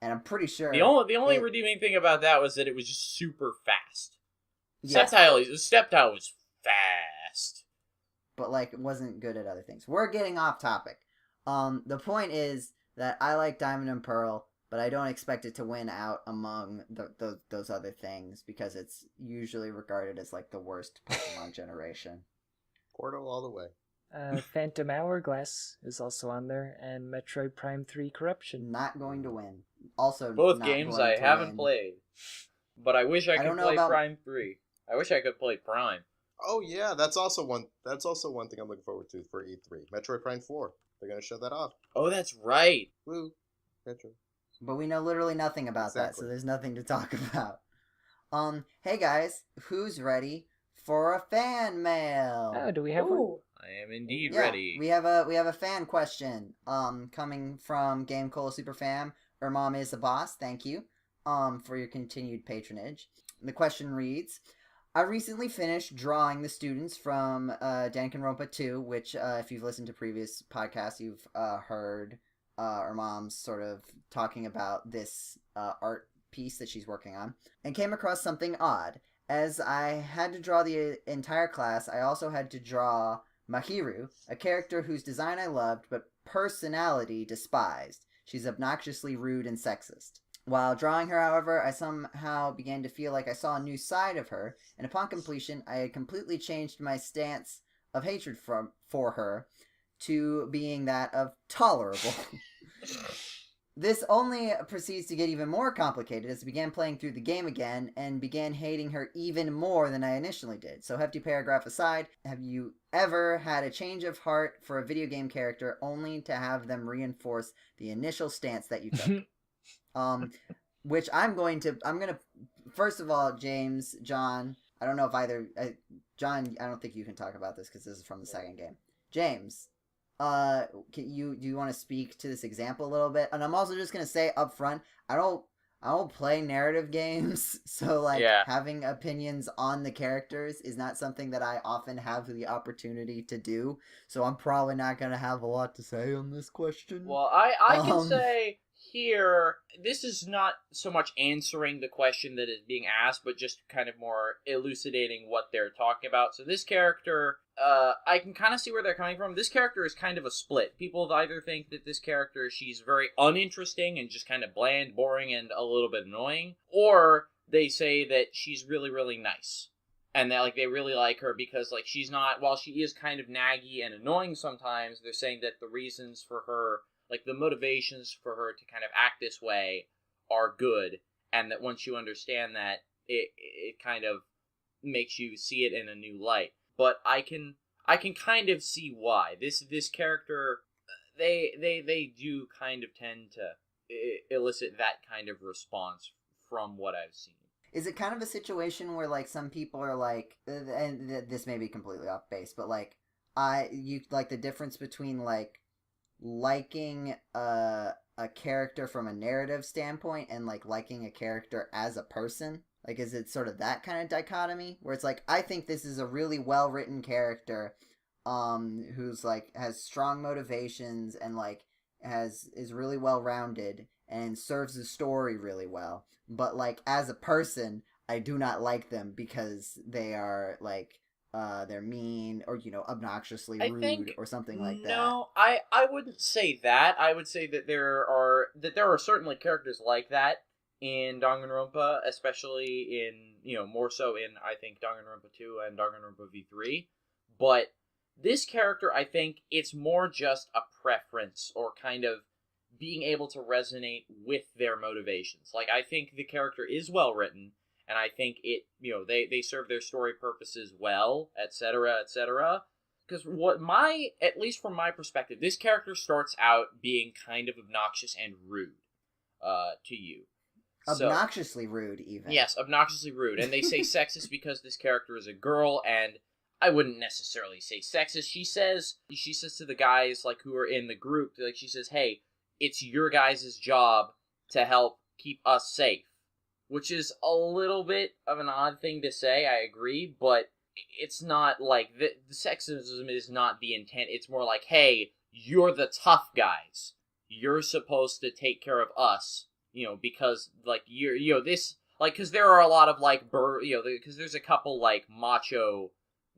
And I'm pretty sure... The only redeeming thing about that was that it was just super fast. Yes. Sceptile was fast. But, like, it wasn't good at other things. We're getting off topic. The point is that I like Diamond and Pearl, but I don't expect it to win out among those other things, because it's usually regarded as like the worst Pokemon generation. Portal all the way. Phantom Hourglass is also on there, and Metroid Prime 3 Corruption. Not going to win. Also, both not games going I to haven't win. played, but I wish I could play about... Prime 3. I wish I could play Prime. Oh yeah, that's also one thing I'm looking forward to for E3. Metroid Prime 4. They're gonna show that off. Oh, that's right. Woo, Metroid. But we know literally nothing about that, so there's nothing to talk about. Hey guys, who's ready for a fan mail? Oh, do we have one? I am indeed ready. We have a fan question. Coming from GameCola Superfam. Mom is the boss. Thank you. For your continued patronage. The question reads: I recently finished drawing the students from Danganronpa 2, which if you've listened to previous podcasts, you've heard. Her mom's sort of talking about this art piece that she's working on, and came across something odd. As I had to draw the entire class, I also had to draw Mahiru, a character whose design I loved, but personality despised. She's obnoxiously rude and sexist. While drawing her, however, I somehow began to feel like I saw a new side of her, and upon completion, I had completely changed my stance of hatred for her to being that of tolerable. This only proceeds to get even more complicated as I began playing through the game again and began hating her even more than I initially did. So, hefty paragraph aside, have you ever had a change of heart for a video game character only to have them reinforce the initial stance that you took? Which I'm gonna, first of all, James, John, I don't know if John, I don't think you can talk about this because this is from the second game. James, do you want to speak to this example a little bit? And I'm also just gonna say up front, I don't play narrative games, so like having opinions on the characters is not something that I often have the opportunity to do. So I'm probably not gonna have a lot to say on this question. Well, I can say here, this is not so much answering the question that is being asked, but just kind of more elucidating what they're talking about. So this character, I can kind of see where they're coming from. This character is kind of a split. People either think that this character, she's very uninteresting and just kind of bland, boring, and a little bit annoying, or they say that she's really, really nice. And that, like, they really like her because, like, she's not, while she is kind of naggy and annoying sometimes, they're saying that the reasons for her, like, the motivations for her to kind of act this way are good, and that once you understand that, it kind of makes you see it in a new light. But I can kind of see why. This character, they do kind of tend to elicit that kind of response from what I've seen. Is it kind of a situation where, like, some people are like, and this may be completely off base, but like, you like the difference between like liking a character from a narrative standpoint and like liking a character as a person? Like, is it sort of that kind of dichotomy where it's like, I think this is a really well written character, who's like has strong motivations and like is really well rounded and serves the story really well. But like as a person, I do not like them because they are like they're mean or obnoxiously rude or something like that. No, I wouldn't say that. I would say that there are certainly characters like that in Danganronpa, especially in more so in I think Danganronpa 2 and Danganronpa V3. But this character, I think it's more just a preference or kind of being able to resonate with their motivations. Like, I think the character is well written, and I think it, they serve their story purposes well, etc., etc. Because at least from my perspective, this character starts out being kind of obnoxious and rude, to you. Obnoxiously rude, even. Yes, obnoxiously rude. And they say sexist because this character is a girl, and I wouldn't necessarily say sexist. She says to the guys, like, who are in the group, like, she says, hey, it's your guys' job to help keep us safe. Which is a little bit of an odd thing to say, I agree, but it's not like, the sexism is not the intent. It's more like, hey, you're the tough guys. You're supposed to take care of us, because, like, this, like, because there are a lot of, like, because there's a couple, like, macho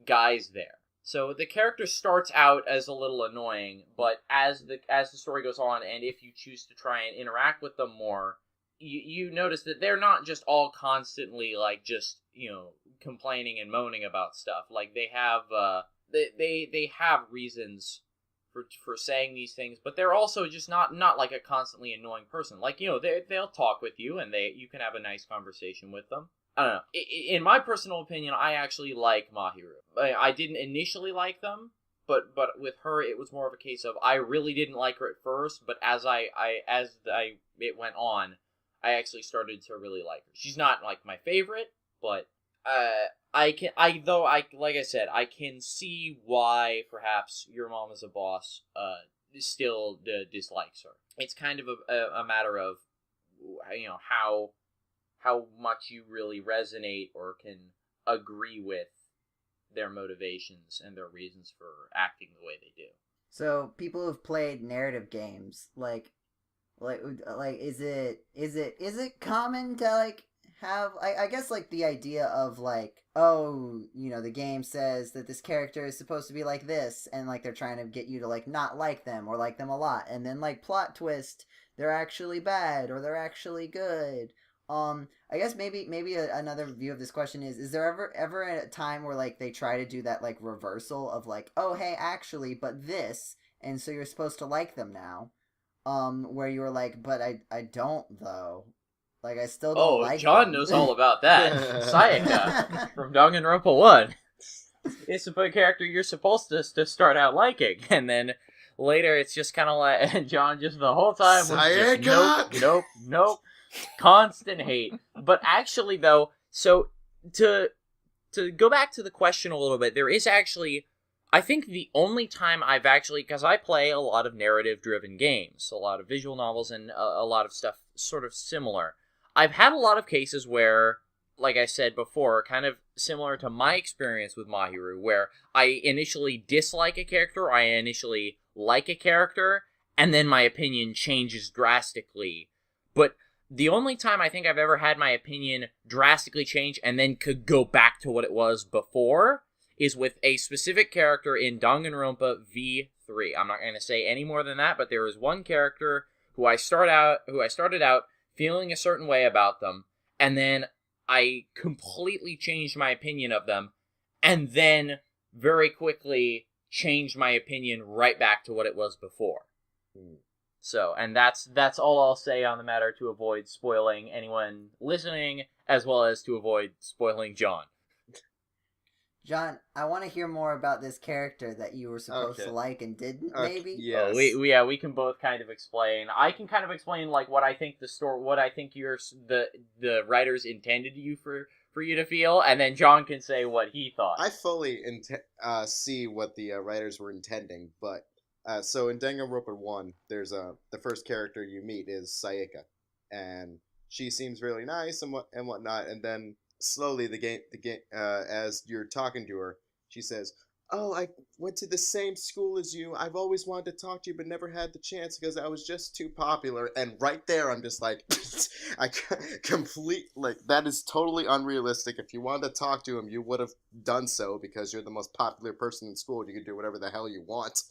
guys there. So the character starts out as a little annoying, but as the story goes on, and if you choose to try and interact with them more, you notice that they're not just all constantly like just complaining and moaning about stuff. Like they have they have reasons for saying these things, but they're also just not like a constantly annoying person. Like they'll talk with you and you can have a nice conversation with them. I don't know. In my personal opinion, I actually like Mahiru. I didn't initially like them, but with her, it was more of a case of I really didn't like her at first, but as it went on, I actually started to really like her. She's not like my favorite, but like I said, I can see why perhaps your mom is a boss still dislikes her. It's kind of a matter of how much you really resonate or can agree with their motivations and their reasons for acting the way they do. So people who've played narrative games, like is it common to like have I guess like the idea of like, oh, the game says that this character is supposed to be like this, and like they're trying to get you to like not like them or like them a lot, and then like plot twist, they're actually bad or they're actually good. I guess maybe another view of this question is there ever a time where like they try to do that like reversal of like, oh hey, actually, but this, and so you're supposed to like them now. Where you were like, but I don't though. Like I still don't like John them. knows all about that. Sayaka from Danganronpa 1. It's a character you're supposed to start out liking, and then later it's just kind of like, and John just the whole time was just nope, constant hate. But actually, though, so to go back to the question a little bit, there is actually, I think the only time I've actually, because I play a lot of narrative-driven games, a lot of visual novels, and a lot of stuff sort of similar. I've had a lot of cases where, like I said before, kind of similar to my experience with Mahiru, where I initially dislike a character, I initially like a character, and then my opinion changes drastically. But the only time I think I've ever had my opinion drastically change and then could go back to what it was before is with a specific character in Danganronpa V3. I'm not going to say any more than that, but there is one character who I started out feeling a certain way about them, and then I completely changed my opinion of them, and then very quickly changed my opinion right back to what it was before. So, and that's all I'll say on the matter to avoid spoiling anyone listening, as well as to avoid spoiling John. John, I want to hear more about this character that you were supposed to like and didn't, maybe? Yes. We can both kind of explain. I can kind of explain, like, what I think what I think the writers intended you for you to feel, and then John can say what he thought. I fully see what the writers were intending, but so in Danganronpa 1, there's the first character you meet is Sayaka, and she seems really nice and whatnot, and then slowly the game as you're talking to her, she says, "Oh, I went to the same school as you. I've always wanted to talk to you, but never had the chance because I was just too popular." And right there, I'm just like, that is totally unrealistic. If you wanted to talk to him, you would have done so because you're the most popular person in school. You could do whatever the hell you want.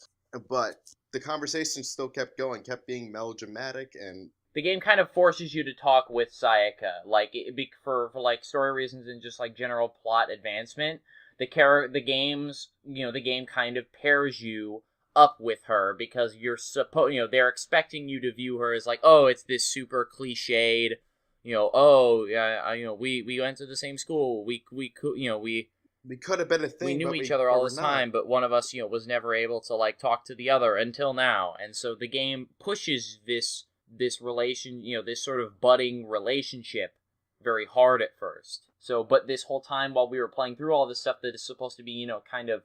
But the conversation still kept going, kept being melodramatic, and the game kind of forces you to talk with Sayaka, like for like story reasons and just like general plot advancement. The game kind of pairs you up with her because they're expecting you to view her as like, oh, it's this super cliched, oh yeah, we went to the same school, we could have been a thing. We knew each other all the time, but one of us, was never able to like talk to the other until now, and so the game pushes this relation, this sort of budding relationship very hard at first. So, but this whole time while we were playing through all this stuff that is supposed to be, kind of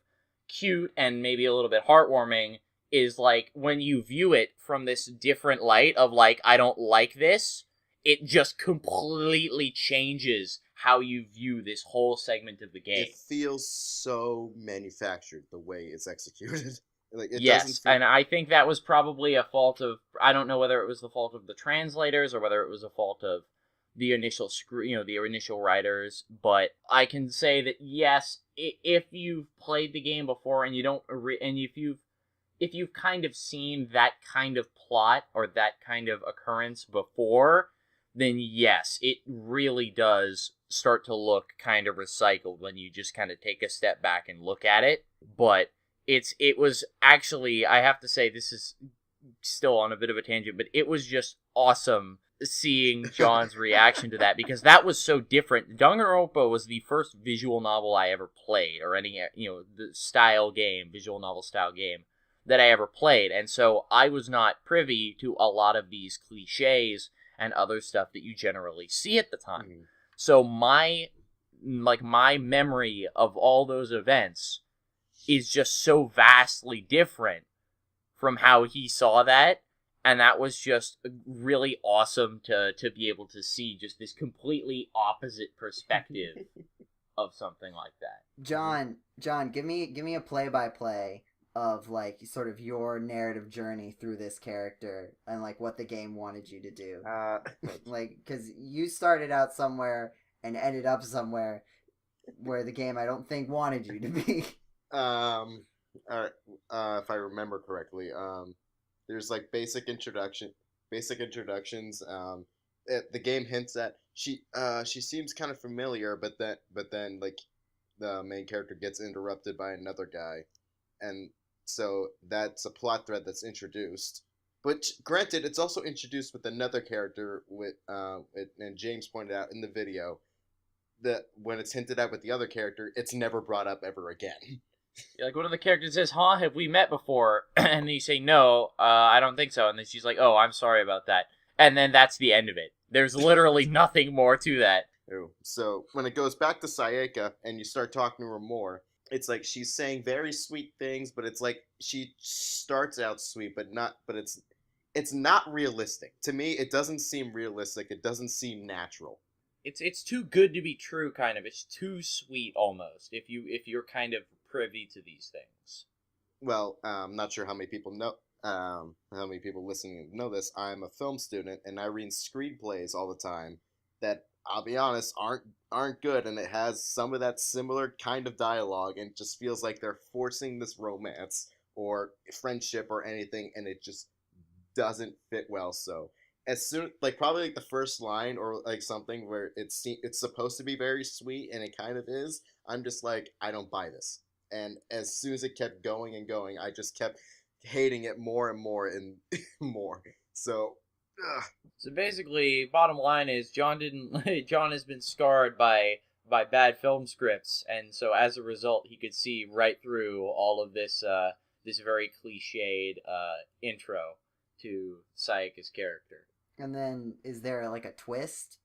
cute and maybe a little bit heartwarming, is like when you view it from this different light of like, I don't like this, it just completely changes how you view this whole segment of the game. It feels so manufactured the way it's executed. Like, yes, and I think that was probably a fault of, I don't know whether it was the fault of the translators or whether it was a fault of the initial the initial writers, but I can say that yes, if you've played the game before and you don't, and if you've kind of seen that kind of plot or that kind of occurrence before, then yes, it really does start to look kind of recycled when you just kind of take a step back and look at it, but it was actually, I have to say, this is still on a bit of a tangent, but it was just awesome seeing John's reaction to that, because that was so different. Danganronpa was the first visual novel I ever played, or any, the style game, visual novel style game, that I ever played, and so I was not privy to a lot of these cliches and other stuff that you generally see at the time. Mm-hmm. So my memory of all those events is just so vastly different from how he saw that, and that was just really awesome to be able to see just this completely opposite perspective of something like that. John, give me a play-by-play of like sort of your narrative journey through this character and like what the game wanted you to do. Like, because you started out somewhere and ended up somewhere where the game I don't think wanted you to be. If I remember correctly, there's like basic introductions. The game hints at she seems kind of familiar, but then like the main character gets interrupted by another guy, and So that's a plot thread that's introduced. But granted, it's also introduced with another character, and James pointed out in the video that when it's hinted at with the other character, it's never brought up ever again. Like, one of the characters says, huh, have we met before? And then you say, no, I don't think so. And then she's like, oh, I'm sorry about that. And then that's the end of it. There's literally nothing more to that. So when it goes back to Sayaka and you start talking to her more, it's like she's saying very sweet things, but it's like she starts out sweet, but it's not realistic. To me, it doesn't seem realistic. It doesn't seem natural. It's too good to be true, kind of. It's too sweet, almost, if you're kind of privy to these things. Well, I'm not sure how many people know, how many people listening know this. I'm a film student, and I read screenplays all the time that, I'll be honest, aren't good, and it has some of that similar kind of dialogue, and it just feels like they're forcing this romance or friendship or anything, and it just doesn't fit well. So as soon, like, probably like the first line or like something where it's supposed to be very sweet and it kind of is, I'm just like, I don't buy this. And as soon as it kept going and going, I just kept hating it more and more and more. So, ugh. So basically, bottom line is John has been scarred by bad film scripts, and so as a result, he could see right through all of this this very cliched intro to Sayaka's character. And then, is there like a twist?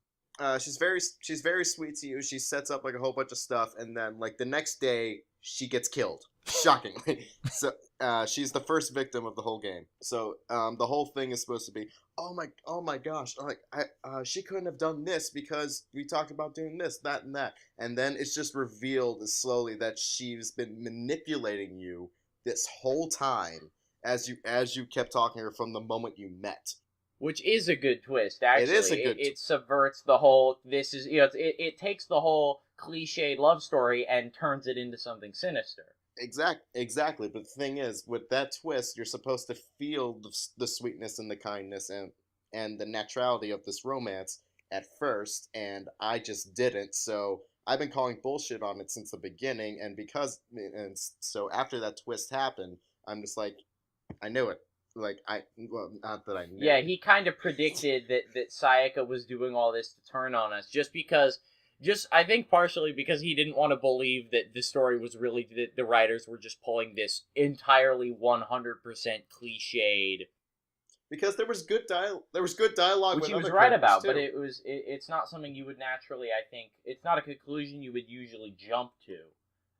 She's very sweet to you. She sets up like a whole bunch of stuff, and then like the next day she gets killed. Shockingly. So she's the first victim of the whole game. So the whole thing is supposed to be, oh my gosh, like she couldn't have done this because we talked about doing this, that, and that, and then it's just revealed slowly that she's been manipulating you this whole time as you kept talking to her from the moment you met. Which is a good twist, actually. It is a good it subverts the whole, this is, it takes the whole cliched love story and turns it into something sinister. Exactly. But the thing is, with that twist, you're supposed to feel the sweetness and the kindness and the naturality of this romance at first, and I just didn't. So I've been calling bullshit on it since the beginning, and so after that twist happened, I'm just like, I knew it. Like, not that I knew. Yeah, he kind of predicted that Sayaka was doing all this to turn on us, I think partially because he didn't want to believe that the story was really, that the writers were just pulling this entirely 100% cliched. Because there was good dialogue, which he was right about, too. But it's not something you would naturally, I think, it's not a conclusion you would usually jump to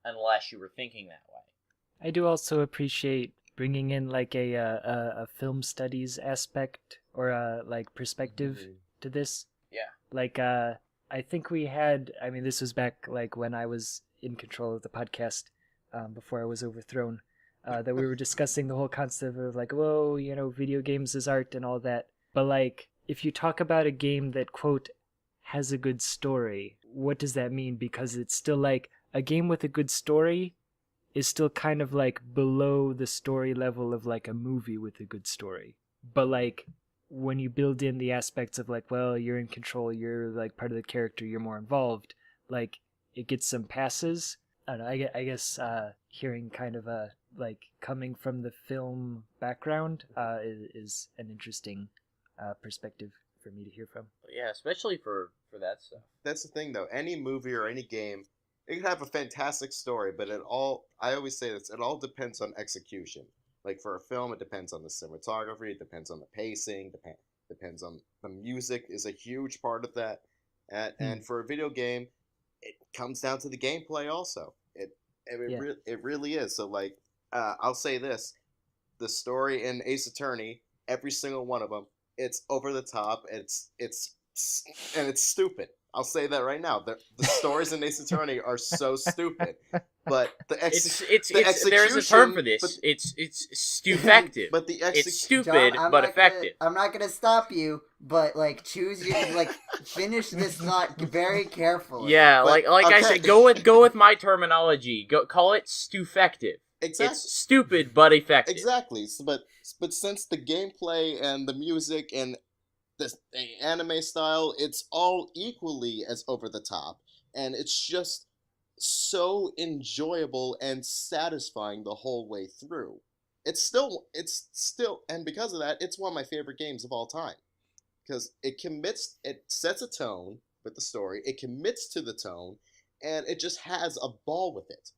unless you were thinking that way. I do also appreciate bringing in like a film studies aspect or a like perspective to this. Yeah. Like I think we had, I mean, this was back like when I was in control of the podcast before I was overthrown, that we were discussing the whole concept of like, whoa, video games is art and all that. But like, if you talk about a game that, quote, has a good story, what does that mean? Because it's still like a game with a good story is still kind of like below the story level of like a movie with a good story. But like when you build in the aspects of like, well, you're in control, you're like part of the character, you're more involved, like it gets some passes. I don't know, I guess hearing kind of a like coming from the film background is an interesting perspective for me to hear from. Yeah, especially for that stuff. That's the thing though, any movie or any game, it could have a fantastic story, but I always say this, it all depends on execution. Like for a film, it depends on the cinematography, it depends on the pacing, depends on the music is a huge part of that. And for a video game, it comes down to the gameplay also. It really is. So like, I'll say this, the story in Ace Attorney, every single one of them, it's over the top, it's stupid. I'll say that right now. The stories in Ace Attorney are so stupid, but the execution. There's a term for this. It's stufective. But it's stupid, John, but effective. I'm not gonna stop you, but like choose your finish this thought very carefully. Yeah, but, like okay. I said, go with my terminology. Call it stufective. Exactly. It's stupid but effective. Exactly. So, but since the gameplay and the music and the anime style, it's all equally as over the top, and it's just so enjoyable and satisfying the whole way through. it's still, and because of that, it's one of my favorite games of all time. Because it sets a tone with the story, it commits to the tone, and it just has a ball with it.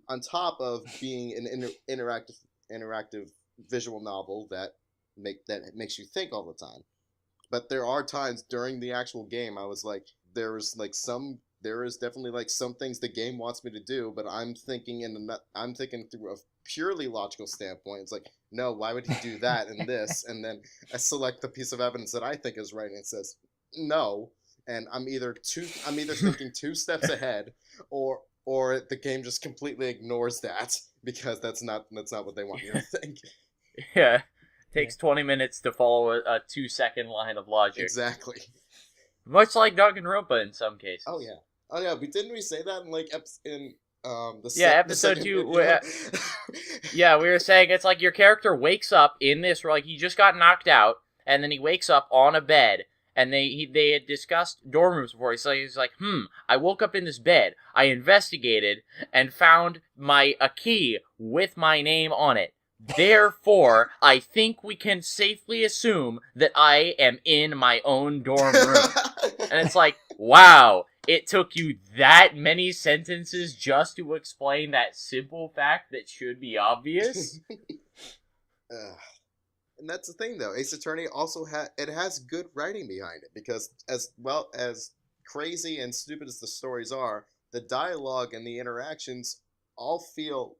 On top of being an interactive visual novel that makes you think all the time. But there are times during the actual game I was like, there is definitely like some things the game wants me to do, but I'm thinking through a purely logical standpoint. It's like, no, why would he do that and this? And then I select the piece of evidence that I think is right, and it says no, and I'm either thinking 2 steps ahead, or the game just completely ignores that because that's not what they want you to think. Yeah. Takes 20 minutes to follow a 2-second line of logic. Exactly. Much like Danganronpa in some cases. Oh yeah. But didn't we say that in like episode 2? Yeah, we were saying it's like your character wakes up in this, like he just got knocked out, and then he wakes up on a bed, and they had discussed dorm rooms before. So he's like, I woke up in this bed. I investigated and found a key with my name on it. Therefore, I think we can safely assume that I am in my own dorm room. And it's like, wow, it took you that many sentences just to explain that simple fact that should be obvious? And that's the thing, though. Ace Attorney also has good writing behind it, because as well as crazy and stupid as the stories are, the dialogue and the interactions all feel...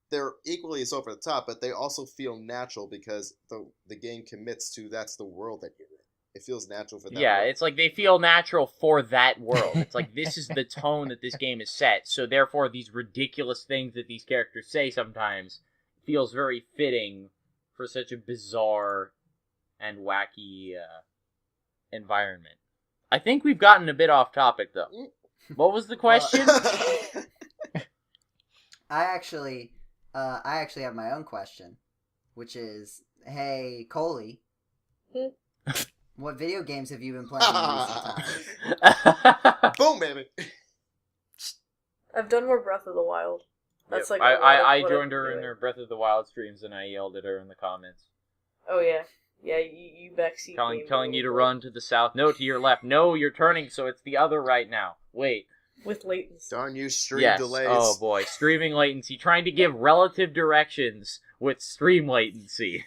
They're equally as over the top, but they also feel natural because the game commits to that's the world that you're in. It feels natural for that. Yeah, world. It's like they feel natural for that world. It's like this is the tone that this game is set, so therefore these ridiculous things that these characters say sometimes feels very fitting for such a bizarre and wacky environment. I think we've gotten a bit off topic, though. What was the question? I actually have my own question, which is, hey, Colee, what video games have you been playing in recent times? Boom, baby! I've done more Breath of the Wild. That's Yep. like I joined her in her Breath of the Wild streams, and I yelled at her in the comments. Oh yeah, you backseat. Telling you to run to the south. No, to your left. No, you're turning, so it's the other right now. Wait. With latency. Darn you, stream Yes. delays. Oh boy, streaming latency. Trying to give relative directions with stream latency.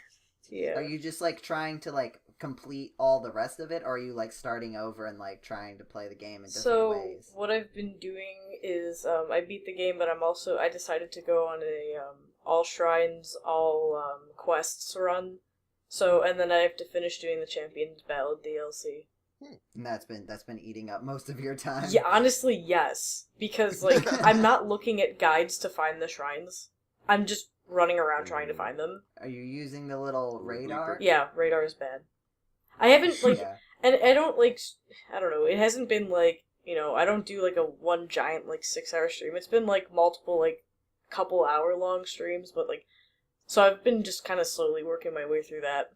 Yeah. Are you just like trying to like complete all the rest of it, or are you like starting over and like trying to play the game in different ways? So what I've been doing is I beat the game, but I decided to go on a all shrines, all quests run. So and then I have to finish doing the Champions Ballad DLC. And that's been eating up most of your time. Yeah, honestly, yes. Because, like, I'm not looking at guides to find the shrines. I'm just running around trying to find them. Are you using the little radar? Yeah, radar is bad. I haven't, like, Yeah. and I don't, like, I don't know, it hasn't been, like, I don't do, like, a one giant, like, 6-hour stream. It's been, like, multiple, like, couple hour-long streams, but, like, so I've been just kind of slowly working my way through that.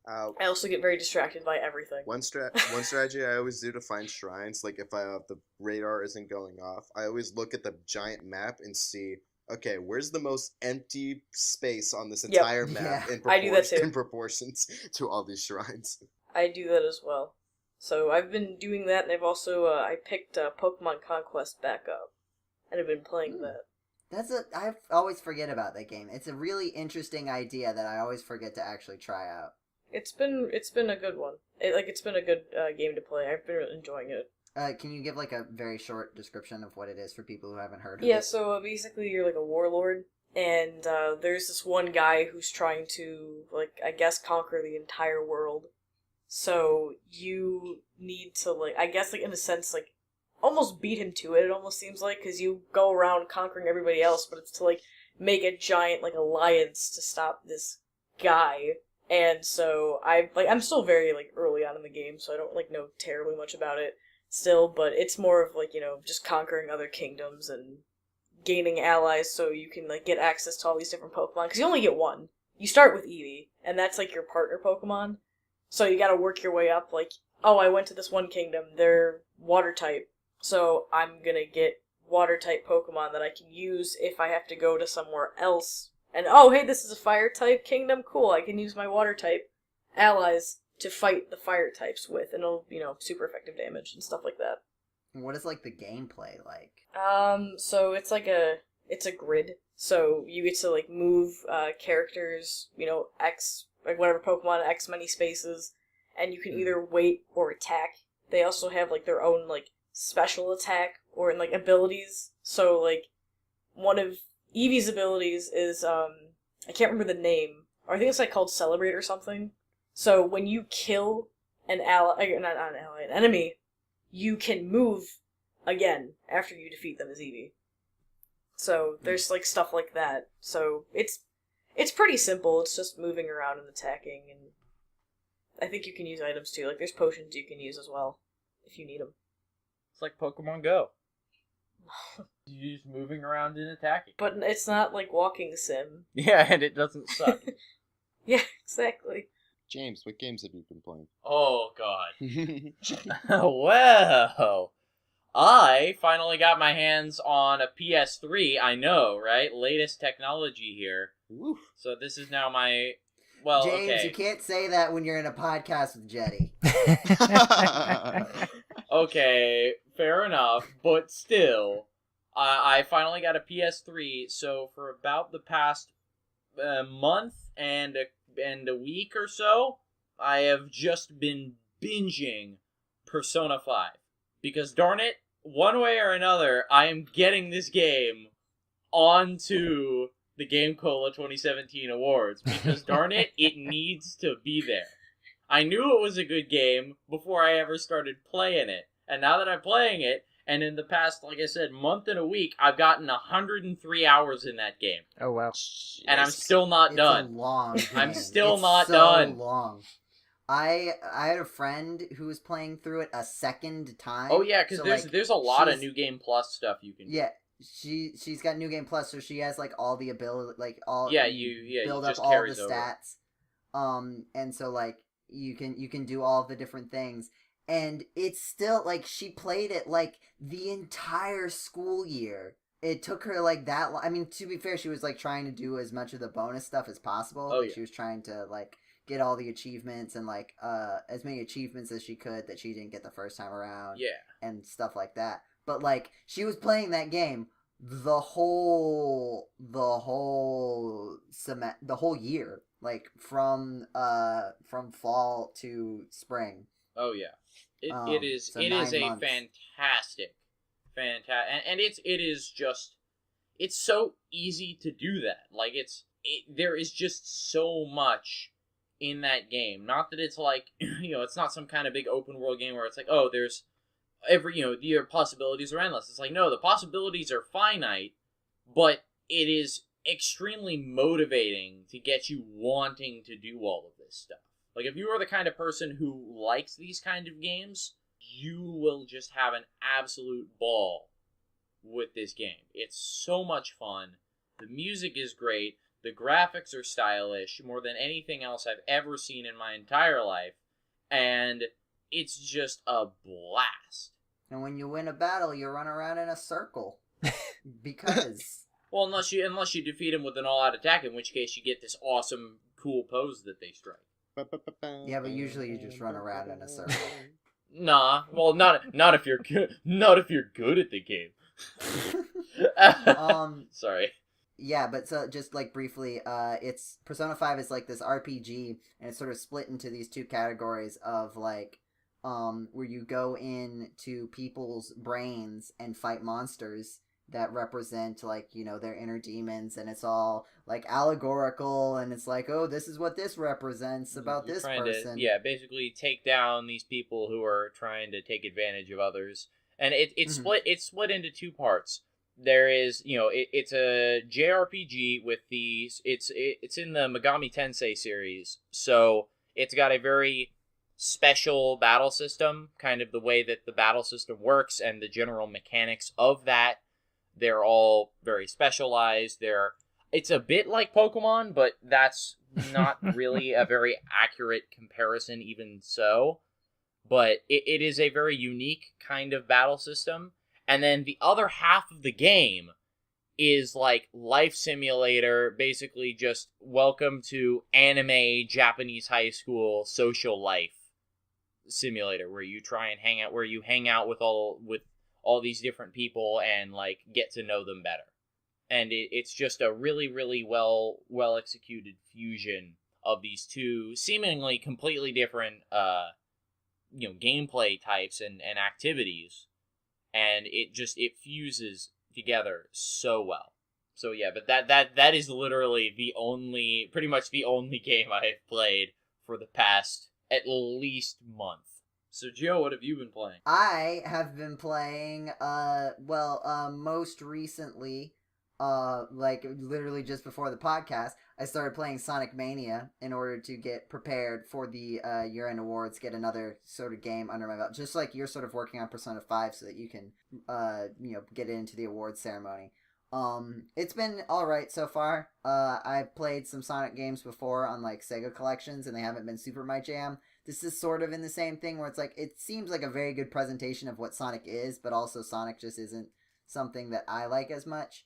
I also get very distracted by everything. One strategy I always do to find shrines, like if the radar isn't going off, I always look at the giant map and see, okay, where's the most empty space on this entire map Yeah. in proportions to all these shrines. I do that as well. So I've been doing that, and I've also I picked Pokemon Conquest back up, and I've been playing that. I always forget about that game. It's a really interesting idea that I always forget to actually try out. It's been a good one. It's been a good game to play. I've been enjoying it. Can you give like a very short description of what it is for people who haven't heard of it? Yeah, so basically you're like a warlord, and there's this one guy who's trying to, like, I guess conquer the entire world. So you need to, like, I guess, like, in a sense, like, almost beat him to it, it almost seems like, because you go around conquering everybody else, but it's to, like, make a giant, like, alliance to stop this guy. And so I'm still very, like, early on in the game, so I don't, like, know terribly much about it still, but it's more of, like, just conquering other kingdoms and gaining allies so you can, like, get access to all these different Pokemon, because you only get one. You start with Eevee, and that's, like, your partner Pokemon, so you gotta work your way up, like, oh, I went to this one kingdom, they're water type, so I'm gonna get water type Pokemon that I can use if I have to go to somewhere else And, oh, hey, this is a fire-type kingdom? Cool, I can use my water-type allies to fight the fire types with, and it'll, super effective damage and stuff like that. What is, like, the gameplay like? So it's it's a grid. So you get to, like, move, characters, X, like, whatever Pokemon, X many spaces, and you can either wait or attack. They also have, like, their own, like, special attack, or, like, abilities. So, like, one of Eevee's abilities is, I can't remember the name, or I think it's, like, called Celebrate or something. So when you kill an enemy, you can move again after you defeat them as Eevee. So there's like stuff like that. So it's pretty simple. It's just moving around and attacking, and I think you can use items too. Like there's potions you can use as well if you need them. It's like Pokemon Go. You're just moving around and attacking. But it's not like walking sim. Yeah, and it doesn't suck. Yeah, exactly. James, what games have you been playing? Oh, God. Well, I finally got my hands on a PS3. I know, right? Latest technology here. Woof. So this is now my... Well, James, okay. you can't say that when you're in a podcast with Jeddy. Okay, fair enough, but still, I finally got a PS3, so for about the past month and a week or so, I have just been binging Persona 5. Because darn it, one way or another, I am getting this game onto the GameCola 2017 awards. Because darn it, it needs to be there. I knew it was a good game before I ever started playing it. And now that I'm playing it, and in the past, like I said, month and a week, I've gotten 103 hours in that game. Oh, wow. And I'm still not done. It's a long game. I'm still It's not so done. long. I had a friend who was playing through it a second time. Oh yeah, because so, there's a lot of she's- New Game Plus stuff you can. Yeah, she's got New Game Plus, so she has like all the ability, like all Yeah, you build just up all the carries over. stats. And so like you can do all the different things, and it's still like she played it like the entire school year. It took her like that long. I mean, to be fair, she was like trying to do as much of the bonus stuff as possible. Oh, Like, yeah. She was trying to like get all the achievements and like as many achievements as she could that she didn't get the first time around. Yeah. And stuff like that. But like she was playing that game the whole year, like from fall to spring. Oh yeah. It is so a 9 months. fantastic, and it is just, it's so easy to do that. Like there is just so much in that game. Not that it's like it's not some kind of big open world game where it's like, oh, there's your possibilities are endless. It's like, no, the possibilities are finite, but it is extremely motivating to get you wanting to do all of this stuff. Like, if you are the kind of person who likes these kind of games, you will just have an absolute ball with this game. It's so much fun. The music is great. The graphics are stylish, more than anything else I've ever seen in my entire life. And it's just a blast. And when you win a battle, you run around in a circle. Because... Well, unless you defeat him with an all-out attack, in which case you get this awesome, cool pose that they strike. Yeah, but usually you just run around in a circle. Nah, well, not if you're good. Not if you're good at the game. Sorry. Yeah, but so just like briefly, it's Persona 5 is like this RPG, and it's sort of split into these two categories of like, where you go into people's brains and fight monsters that represent like, their inner demons, and it's all like allegorical, and it's like, oh, this is what this represents about You're this trying person. basically take down these people who are trying to take advantage of others. And it's split into two parts. There is, it's a JRPG with it's in the Megami Tensei series, so it's got a very special battle system, kind of the way that the battle system works and the general mechanics of that. They're all very specialized. It's a bit like Pokemon, but that's not really a very accurate comparison even so. But it is a very unique kind of battle system. And then the other half of the game is like Life Simulator, basically just welcome to anime Japanese high school social life simulator, where you try and hang out, where you hang out with all these different people and like get to know them better. And it's just a really, really well executed fusion of these two seemingly completely different gameplay types and activities, and it fuses together so well. So yeah, but that is literally pretty much the only game I've played for the past at least month. So Joe, what have you been playing? I have been playing, most recently, like literally just before the podcast, I started playing Sonic Mania in order to get prepared for the year-end awards, get another sort of game under my belt, just like you're sort of working on Persona 5 so that you can, get into the awards ceremony. It's been alright so far. I've played some Sonic games before on like Sega collections and they haven't been super my jam. This is sort of in the same thing where it's like, it seems like a very good presentation of what Sonic is, but also Sonic just isn't something that I like as much.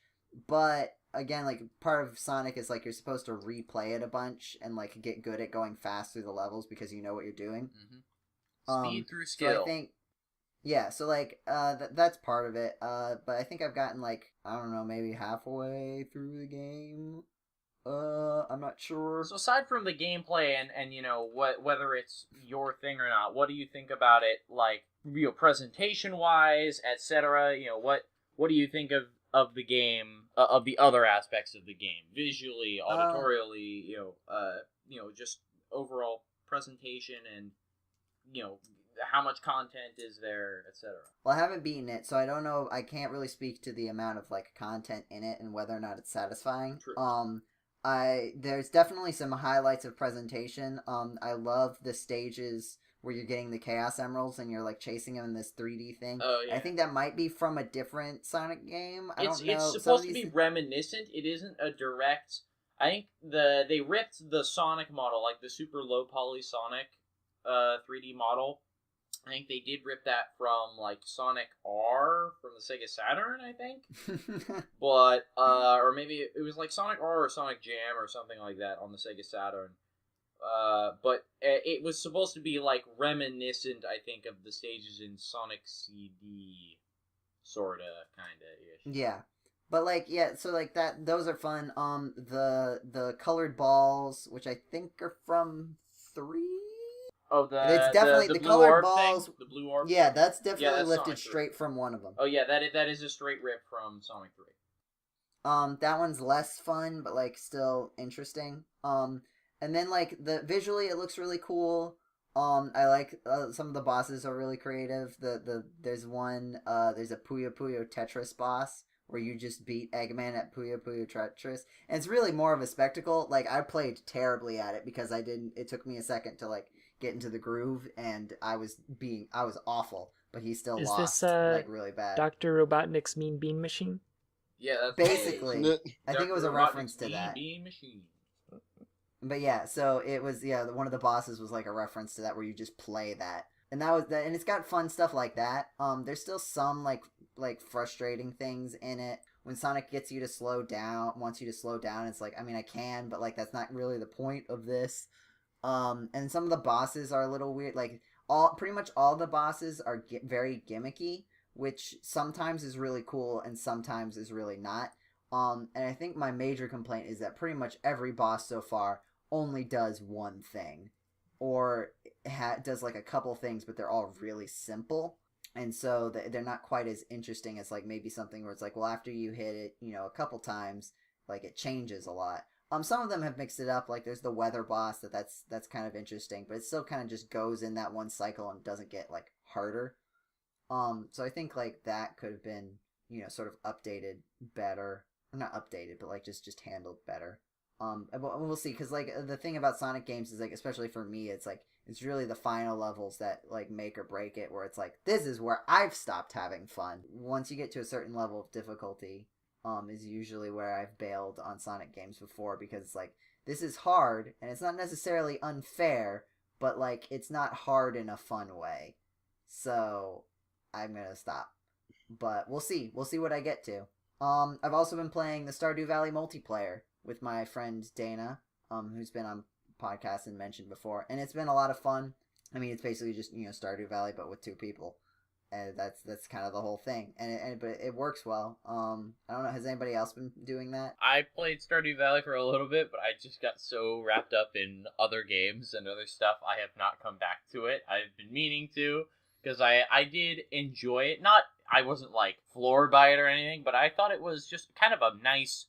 But again, like part of Sonic is like you're supposed to replay it a bunch and like get good at going fast through the levels because you know what you're doing. Mm-hmm. Speed through skill. So I think, yeah, so like that's part of it. But I think I've gotten like, I don't know, maybe halfway through the game. I'm not sure. So aside from the gameplay and whether it's your thing or not, what do you think about it, like presentation wise, etc.? What do you think of the game, of the other aspects of the game, visually, auditorially, just overall presentation, and how much content is there, etc. Well, I haven't beaten it, so I don't know. I can't really speak to the amount of like content in it and whether or not it's satisfying. True. There's definitely some highlights of presentation. I love the stages where you're getting the Chaos Emeralds and you're like chasing them in this 3D thing. Oh yeah. I think that might be from a different Sonic game. I don't know. It's supposed to be reminiscent. It isn't a direct. I think they ripped the Sonic model, like the super low poly Sonic 3D model. I think they did rip that from like Sonic R from the Sega Saturn, I think. But or maybe it was like Sonic R or Sonic Jam or something like that on the Sega Saturn. But it was supposed to be like reminiscent, I think, of the stages in Sonic CD, sorta, kinda ish. Yeah. But like, yeah, so like that, those are fun. The colored balls, which I think are from 3. Oh, it's definitely the the blue colored orb balls. thing? The blue orb. Yeah, that's definitely that's lifted Sonic 3. straight from one of them. Oh yeah, that is a straight rip from Sonic 3. That one's less fun, but like still interesting. And then like visually, it looks really cool. I like some of the bosses are really creative. There's one there's a Puyo Puyo Tetris boss where you just beat Eggman at Puyo Puyo Tetris, and it's really more of a spectacle. Like I played terribly at it because it took me a second to like get into the groove, and I was awful, but he still Is lost this like really bad. Dr. Robotnik's Mean Bean Machine? Yeah, that's basically. I think it was a reference to that. Bean Machine. But yeah, so it was one of the bosses was like a reference to that where you just play that. And that was that, and it's got fun stuff like that. There's still some like frustrating things in it. When Sonic wants you to slow down, it's like, I mean, I can, but like that's not really the point of this. And some of the bosses are a little weird. Like pretty much all the bosses are very gimmicky, which sometimes is really cool and sometimes is really not. And I think my major complaint is that pretty much every boss so far only does one thing, or does like a couple things, but they're all really simple, and so they're not quite as interesting as like maybe something where it's like, well, after you hit it, a couple times, like it changes a lot. Some of them have mixed it up. Like there's the weather boss that's kind of interesting, but it still kind of just goes in that one cycle and doesn't get like harder. So I think like that could have been sort of updated better, or not updated, but like just handled better. We'll see, because like the thing about Sonic games is like, especially for me, it's like it's really the final levels that like make or break it, where it's like, this is where I've stopped having fun. Once you get to a certain level of difficulty, is usually where I've bailed on Sonic games before, because it's like, this is hard, and it's not necessarily unfair, but like it's not hard in a fun way. So I'm gonna stop. But we'll see what I get to. I've also been playing the Stardew Valley multiplayer with my friend Dana, who's been on podcasts and mentioned before, and it's been a lot of fun. I mean, it's basically just Stardew Valley but with two people, and that's kind of the whole thing. But it works well. I don't know. Has anybody else been doing that? I played Stardew Valley for a little bit, but I just got so wrapped up in other games and other stuff, I have not come back to it. I've been meaning to, because I did enjoy it. I wasn't like floored by it or anything, but I thought it was just kind of a nice,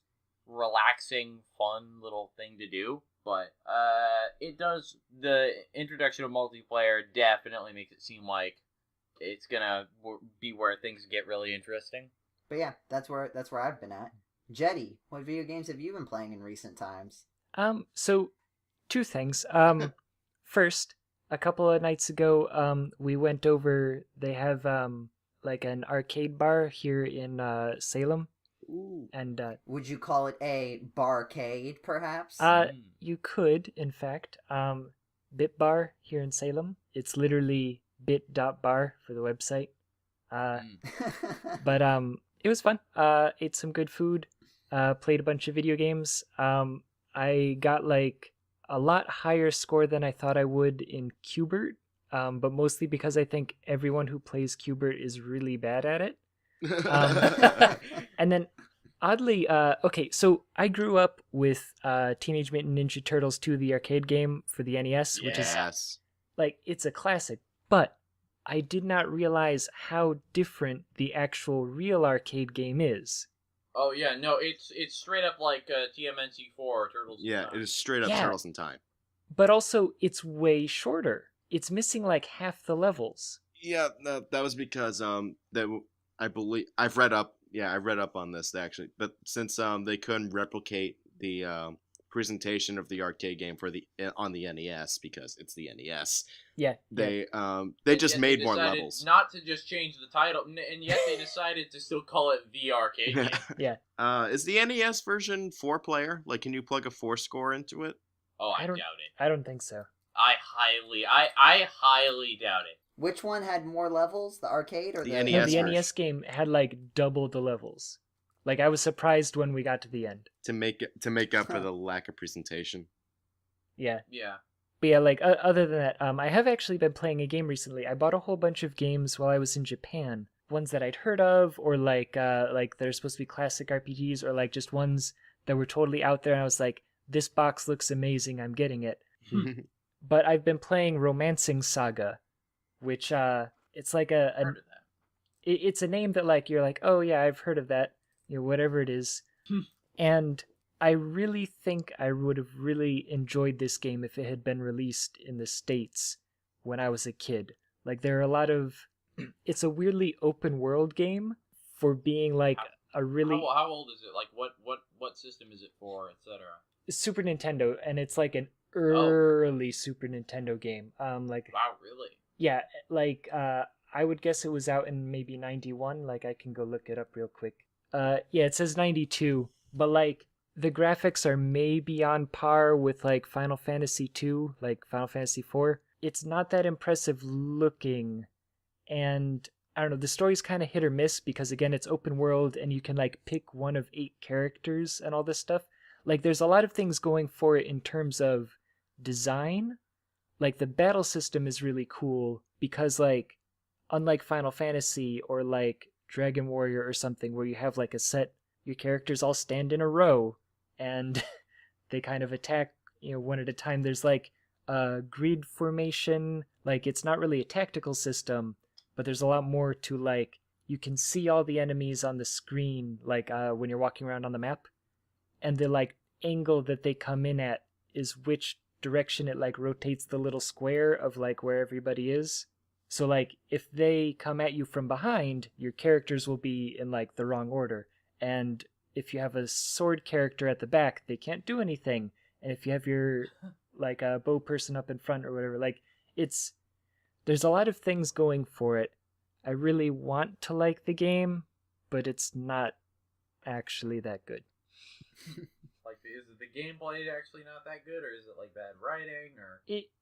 relaxing, fun little thing to do. But the introduction of multiplayer definitely makes it seem like it's gonna be where things get really interesting. But yeah, that's where I've been at. Jeddy, what video games have you been playing in recent times? So two things. First, a couple of nights ago, we went over. They have like an arcade bar here in Salem. Ooh. And would you call it a barcade, perhaps? You could, in fact. Bit Bar here in Salem. It's literally bit.bar for the website. But it was fun. Ate some good food. Played a bunch of video games. I got like a lot higher score than I thought I would in Qbert, but mostly because I think everyone who plays Qbert is really bad at it. And then, oddly, okay, so I grew up with Teenage Mutant Ninja Turtles 2, the arcade game for the NES, which is, like, it's a classic, but I did not realize how different the actual real arcade game is. Oh, yeah, no, it's straight up like TMNT4 or Turtles in Time. It is straight up Turtles in Time. But also, it's way shorter. It's missing, like, half the levels. Yeah, that was because, I believe I've read up on this actually, but since they couldn't replicate the presentation of the arcade game on the NES because it's the NES. Yeah. They just made more levels. Not to just change the title, and yet they decided to still call it the arcade game. Yeah. Is the NES version 4-player? Like, can you plug a 4-score into it? Oh, I doubt it. I don't think so. I highly doubt it. Which one had more levels, the arcade or the NES? No, the NES game had like double the levels. Like, I was surprised when we got to the end. To make up for the lack of presentation. Yeah. Yeah. But yeah, like, other than that, I have actually been playing a game recently. I bought a whole bunch of games while I was in Japan. Ones that I'd heard of, or like they're supposed to be classic RPGs, or like just ones that were totally out there, and I was like, this box looks amazing, I'm getting it. But I've been playing Romancing Saga, which it's like it's a name that like you're like, oh yeah, I've heard of that, whatever it is. And I really think I would have really enjoyed this game if it had been released in the States when I was a kid. Like, there are a lot of it's a weirdly open world game for being like a really how old is it? Like what system is it for, etc.? Super Nintendo, and it's like an early Super Nintendo game. Like, wow, really? Yeah, like, I would guess it was out in maybe 91. Like, I can go look it up real quick. Yeah, it says 92, but, like, the graphics are maybe on par with, like, Final Fantasy 2, like Final Fantasy 4. It's not that impressive looking, and, I don't know, the story's kind of hit or miss because, again, it's open world, and you can, like, pick one of 8 characters and all this stuff. Like, there's a lot of things going for it in terms of design. Like, the battle system is really cool because, like, unlike Final Fantasy or, like, Dragon Warrior or something where you have, like, a set, your characters all stand in a row and they kind of attack, one at a time. There's, like, a grid formation. Like, it's not really a tactical system, but there's a lot more to, like, you can see all the enemies on the screen, like, when you're walking around on the map. And the, like, angle that they come in at is which direction it, like, rotates the little square of, like, where everybody is. So, like, if they come at you from behind, your characters will be in, like, the wrong order. And if you have a sword character at the back, they can't do anything. And if you have your, like, a bow person up in front or whatever, like, there's a lot of things going for it. I really want to like the game, but it's not actually that good. Like, is the gameplay actually not that good, or is it, like, bad writing, or?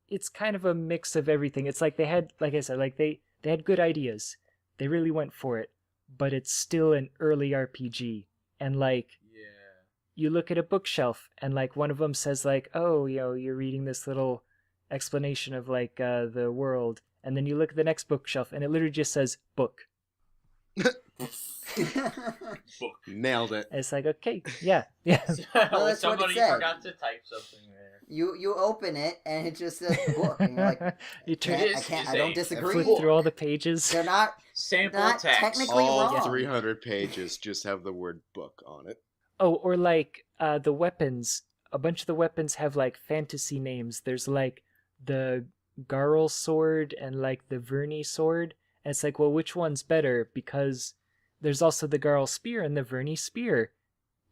It's kind of a mix of everything. It's like they had, like I said, like they had good ideas. They really went for it, but it's still an early RPG. and like Yeah. you look at a bookshelf and like one of them says like, oh, you're reading this little explanation of like the world, and then you look at the next bookshelf and it literally just says book. Nailed it. And it's like, okay, yeah. Well, that's what it Somebody said. forgot to type something there. You open it and it just says book, and you're like, You turn I don't disagree. flip through all the pages. They're not Sample not text. technically All wrong. 300 pages just have the word book on it. Oh, or like the weapons. A bunch of the weapons have like fantasy names. There's like the Garl sword and like the Verni sword. And it's like, well, which one's better? Because there's also the Garl spear and the Verni spear.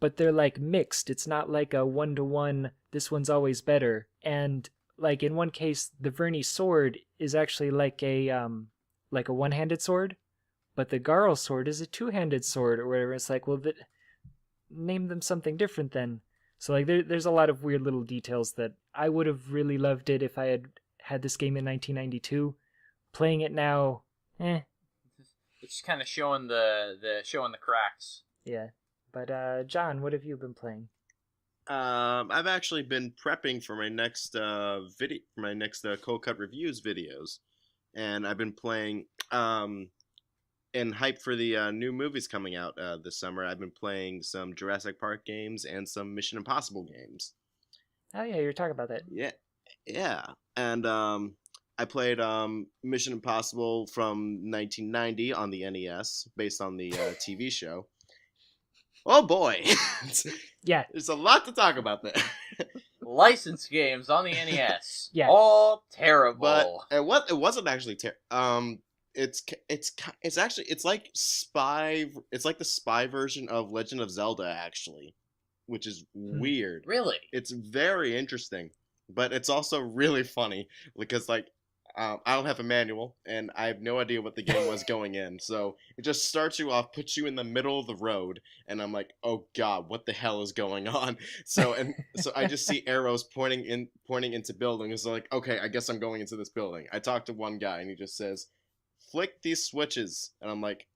But they're like mixed. It's not like a 1-to-1, this one's always better. And like in one case, the Verni sword is actually like a one-handed sword, but the Garl sword is a two-handed sword or whatever. It's like, well, name them something different then. So like there's a lot of weird little details that I would have really loved it if I had this game in 1992. Playing it now, It's just kind of showing the cracks. yeah. But John, what have you been playing? I've actually been prepping for my next Cold Cut Reviews videos, and I've been playing and hype for the new movies coming out this summer. I've been playing some Jurassic Park games and some Mission Impossible games. Oh yeah, you were talking about that. Yeah, and I played Mission Impossible from 1990 on the NES, based on the TV show. Oh boy, Yeah. there's a lot to talk about there. Licensed games on the NES. Yeah. All terrible. But it wasn't actually it's actually like the spy version of Legend of Zelda, actually, which is weird. Really? It's very interesting, but it's also really funny because like I don't have a manual and I have no idea what the game was going in, so it just starts you off, puts you in the middle of the road, and I'm like, oh god, what the hell is going on? So I just see arrows pointing into buildings. Like, okay, I guess I'm going into this building. I talked to one guy and he just says, flick these switches, and I'm like,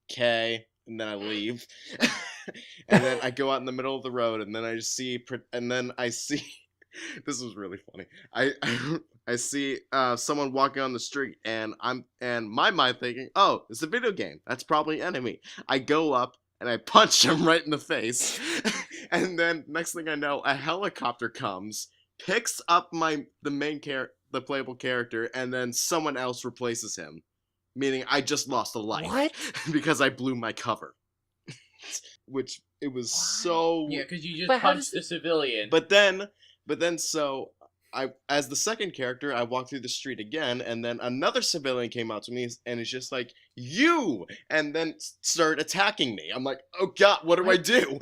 okay, and then I leave. And then I go out in the middle of the road, and then I see this was really funny. I see someone walking on the street, and my mind thinking, oh, it's a video game. That's probably an enemy. I go up and I punch him right in the face, and then next thing I know, a helicopter comes, picks up the playable character, and then someone else replaces him, meaning I just lost a life. What? Because I blew my cover. Which it was so. Yeah, because you just But how punched the civilian. But then, so as the second character, I walked through the street again, and then another civilian came out to me, and it's just like, you! And then started attacking me. I'm like, oh god, what do I do?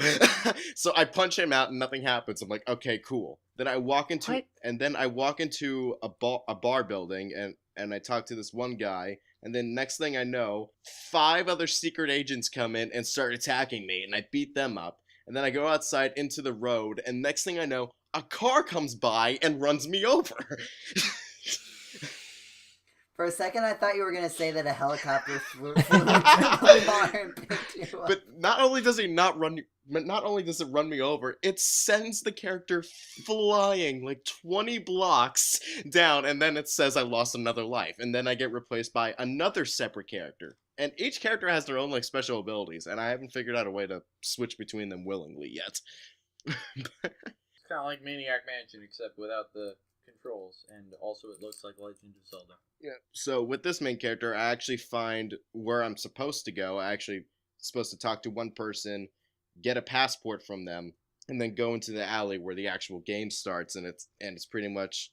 So I punch him out, and nothing happens. I'm like, okay, cool. Then I walk into, a bar building, and I talk to this one guy, and then next thing I know, 5 other secret agents come in and start attacking me, and I beat them up. And then I go outside into the road, and next thing I know, a car comes by and runs me over. For a second, I thought you were gonna say that a helicopter flew into the bar and picked you up. But not only does it run me over, it sends the character flying like 20 blocks down, and then it says I lost another life, and then I get replaced by another separate character. And each character has their own like special abilities, and I haven't figured out a way to switch between them willingly yet. It's kind of like Maniac Mansion, except without the controls, and also it looks like Legend of Zelda. Yeah. So with this main character, I actually find where I'm supposed to go. I actually supposed to talk to one person, get a passport from them, and then go into the alley where the actual game starts. And it's pretty much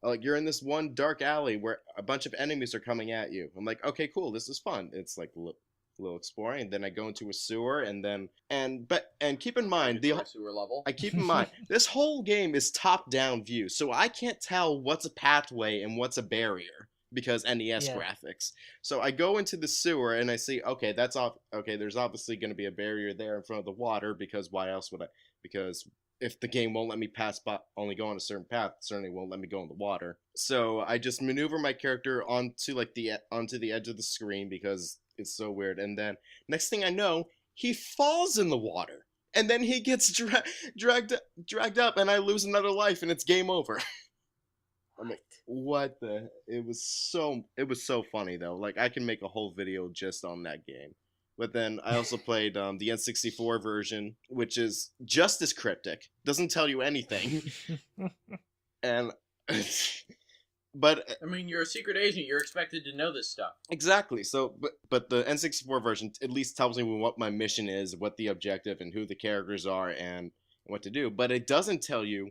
like you're in this one dark alley where a bunch of enemies are coming at you. I'm like, okay, cool, this is fun. It's like a little exploring, and then I go into a sewer, and keep in mind Sewer level. I keep in mind this whole game is top-down view, so I can't tell what's a pathway and what's a barrier because NES graphics. So I go into the sewer and I see, okay, there's obviously going to be a barrier there in front of the water, because why else would I? Because if the game won't let me only go on a certain path, it certainly won't let me go in the water. So I just maneuver my character onto the edge of the screen because it's so weird. And then next thing I know, he falls in the water. And then he gets dragged up, and I lose another life, and it's game over. I'm like, what the? It was so funny though. Like, I can make a whole video just on that game. But then I also played the N64 version, which is just as cryptic. Doesn't tell you anything. And but I mean, you're a secret agent. You're expected to know this stuff. exactly. So, but the N64 version at least tells me what my mission is, what the objective, and who the characters are, and what to do. But it doesn't tell you.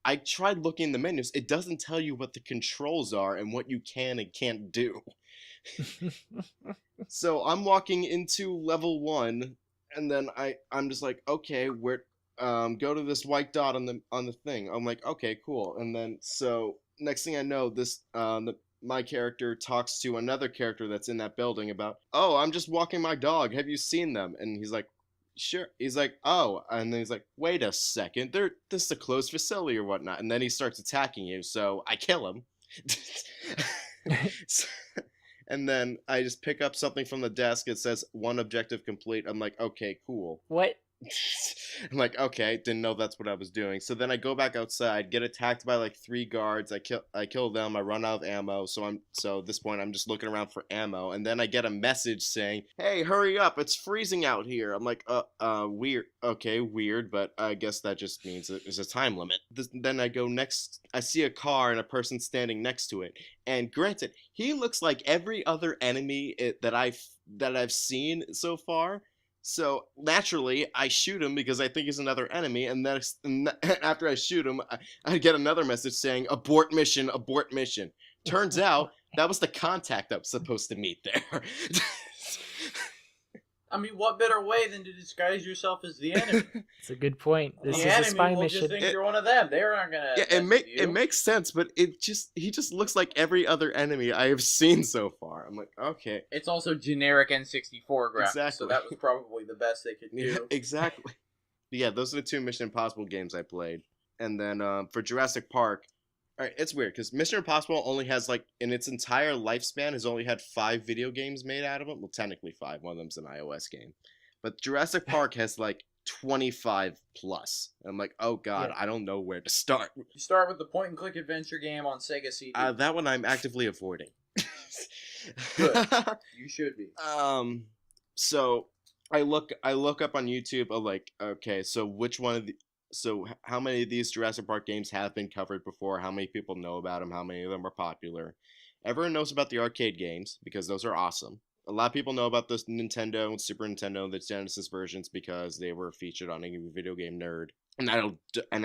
I tried looking in the menus. It doesn't tell you what the controls are and what you can and can't do. So I'm walking into level 1, and then I'm just like, okay, where go to this white dot on the thing. I'm like, okay, cool. And then so next thing I know, this my character talks to another character that's in that building about, oh, I'm just walking my dog. Have you seen them? And he's like, sure. He's like, oh, and then he's like, wait a second, this is a closed facility or whatnot. And then he starts attacking you, so I kill him. So, and then I just pick up something from the desk. It says 1 objective complete. I'm like, okay, cool. What? I'm like, okay, didn't know that's what I was doing. So then I go back outside, get attacked by like 3 guards. I kill them. I run out of ammo. So at this point I'm just looking around for ammo, and then I get a message saying, "Hey, hurry up! It's freezing out here." I'm like, weird. Okay, weird, but I guess that just means there's a time limit. Then I go next. I see a car and a person standing next to it. And granted, he looks like every other enemy that I've seen so far. So naturally, I shoot him because I think he's another enemy, and after I shoot him, I get another message saying, abort mission, abort mission. Turns out, that was the contact I was supposed to meet there. I mean, what better way than to disguise yourself as the enemy? It's a good point. This The is a enemy spy will mission. just think you're one of them. They're not gonna. Yeah, you. it makes sense, but he just looks like every other enemy I have seen so far. I'm like, okay. It's also generic N64 graphics, Exactly. so that was probably the best they could do. Yeah, exactly. Yeah, those are the 2 Mission Impossible games I played. And then for Jurassic Park, all right, it's weird because Mission Impossible only has, like, in its entire lifespan, has only had 5 video games made out of it. Well, technically 5. One of them's an iOS game. But Jurassic Park has, like, 25 plus. And I'm like, oh god, Yeah. I don't know where to start. You start with the point-and-click adventure game on Sega CD. That one I'm actively avoiding. Good. You should be. So I look up on YouTube, like, okay, so how many of these Jurassic Park games have been covered before? How many people know about them? How many of them are popular? Everyone knows about the arcade games because those are awesome. A lot of people know about the Nintendo and Super Nintendo, the Genesis versions, because they were featured on a Video Game Nerd, and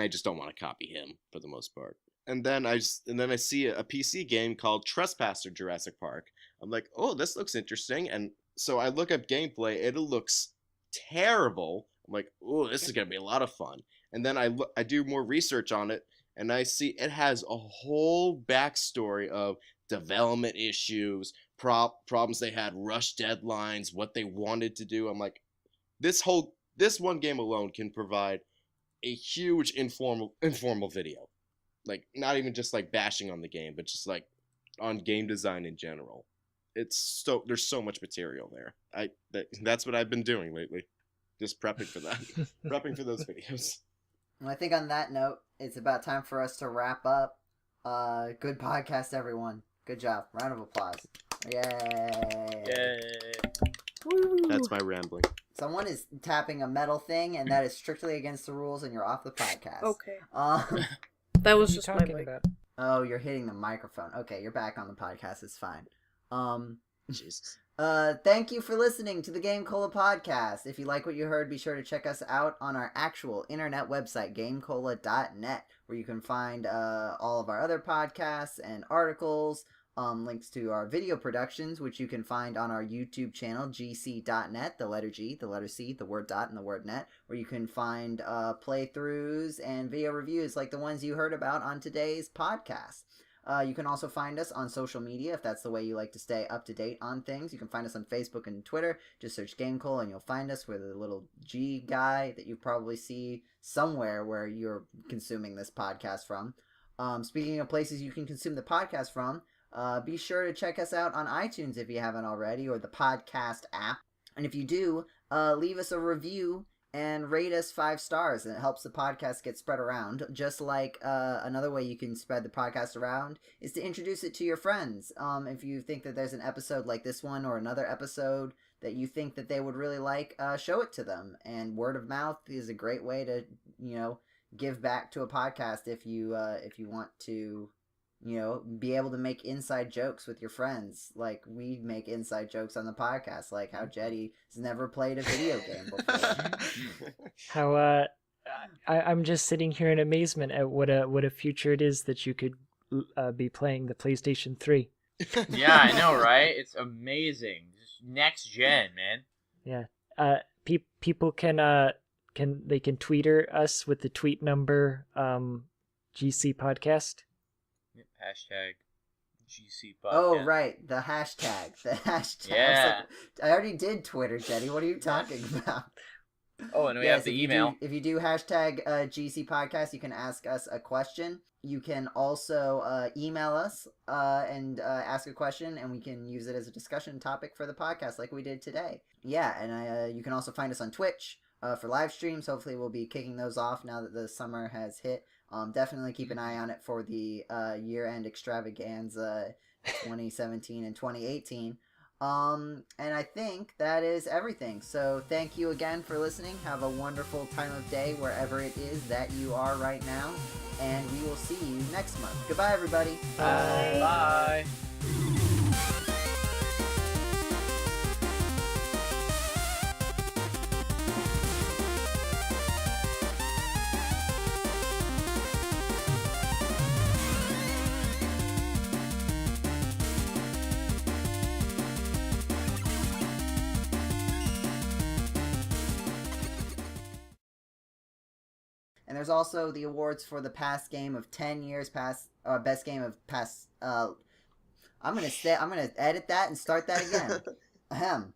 I just don't want to copy him for the most part. And then I see a PC game called Trespasser Jurassic Park. I'm like, oh, this looks interesting, and so I look up gameplay. It looks terrible. I'm like, oh, this is gonna be a lot of fun. And then I do more research on it, and I see it has a whole backstory of development issues, problems they had, rush deadlines, what they wanted to do. I'm like, this one game alone can provide a huge informal video. Like, not even just like bashing on the game, but just like on game design in general. There's so much material there. That's what I've been doing lately. Just prepping for that. Prepping for those videos. And I think on that note, it's about time for us to wrap up. Good podcast, everyone. Good job. Round of applause. Yay. Yay. Woo. That's my rambling. Someone is tapping a metal thing, and that is strictly against the rules, and you're off the podcast. Okay. What That was are you just my talking mic. about? Oh, you're hitting the microphone. Okay, you're back on the podcast. It's fine. Jesus. Thank you for listening to the GameCola podcast. If you like what you heard, be sure to check us out on our actual internet website, GameCola.net, where you can find all of our other podcasts and articles, links to our video productions, which you can find on our YouTube channel, GC.net, the letter G, the letter C, the word dot, and the word net, where you can find playthroughs and video reviews like the ones you heard about on today's podcast. You can also find us on social media if that's the way you like to stay up to date on things. You can find us on Facebook and Twitter. Just search GameCola and you'll find us with the little G guy that you probably see somewhere where you're consuming this podcast from. Speaking of places you can consume the podcast from, be sure to check us out on iTunes if you haven't already, or the podcast app. And if you do, leave us a review and rate us 5 stars, and it helps the podcast get spread around. Just like another way you can spread the podcast around is to introduce it to your friends. If you think that there's an episode like this one or another episode that you think that they would really like, show it to them. And word of mouth is a great way to, give back to a podcast if you want to, be able to make inside jokes with your friends. Like we make inside jokes on the podcast, like how Jeddy has never played a video game before. How I'm just sitting here in amazement at what a future it is that you could be playing the PlayStation 3. Yeah, I know, right? It's amazing. Just next gen, man. Yeah. People can tweeter us with the tweet number GC Podcast. Hashtag GC Podcast. Oh, right. The hashtag. Yeah. I already did Twitter, Jeddy. What are you talking about? Oh, and we have the email. If you do hashtag GC Podcast, you can ask us a question. You can also email us and ask a question, and we can use it as a discussion topic for the podcast like we did today. Yeah, and you can also find us on Twitch for live streams. Hopefully we'll be kicking those off now that the summer has hit. Definitely keep an eye on it for the year-end extravaganza 2017 and 2018. And I think that is everything. So thank you again for listening. Have a wonderful time of day wherever it is that you are right now. And we will see you next month. Goodbye, everybody. Bye. Bye. And there's also the awards for the past game of 10 years, best game of past. I'm gonna edit that and start that again. Ahem.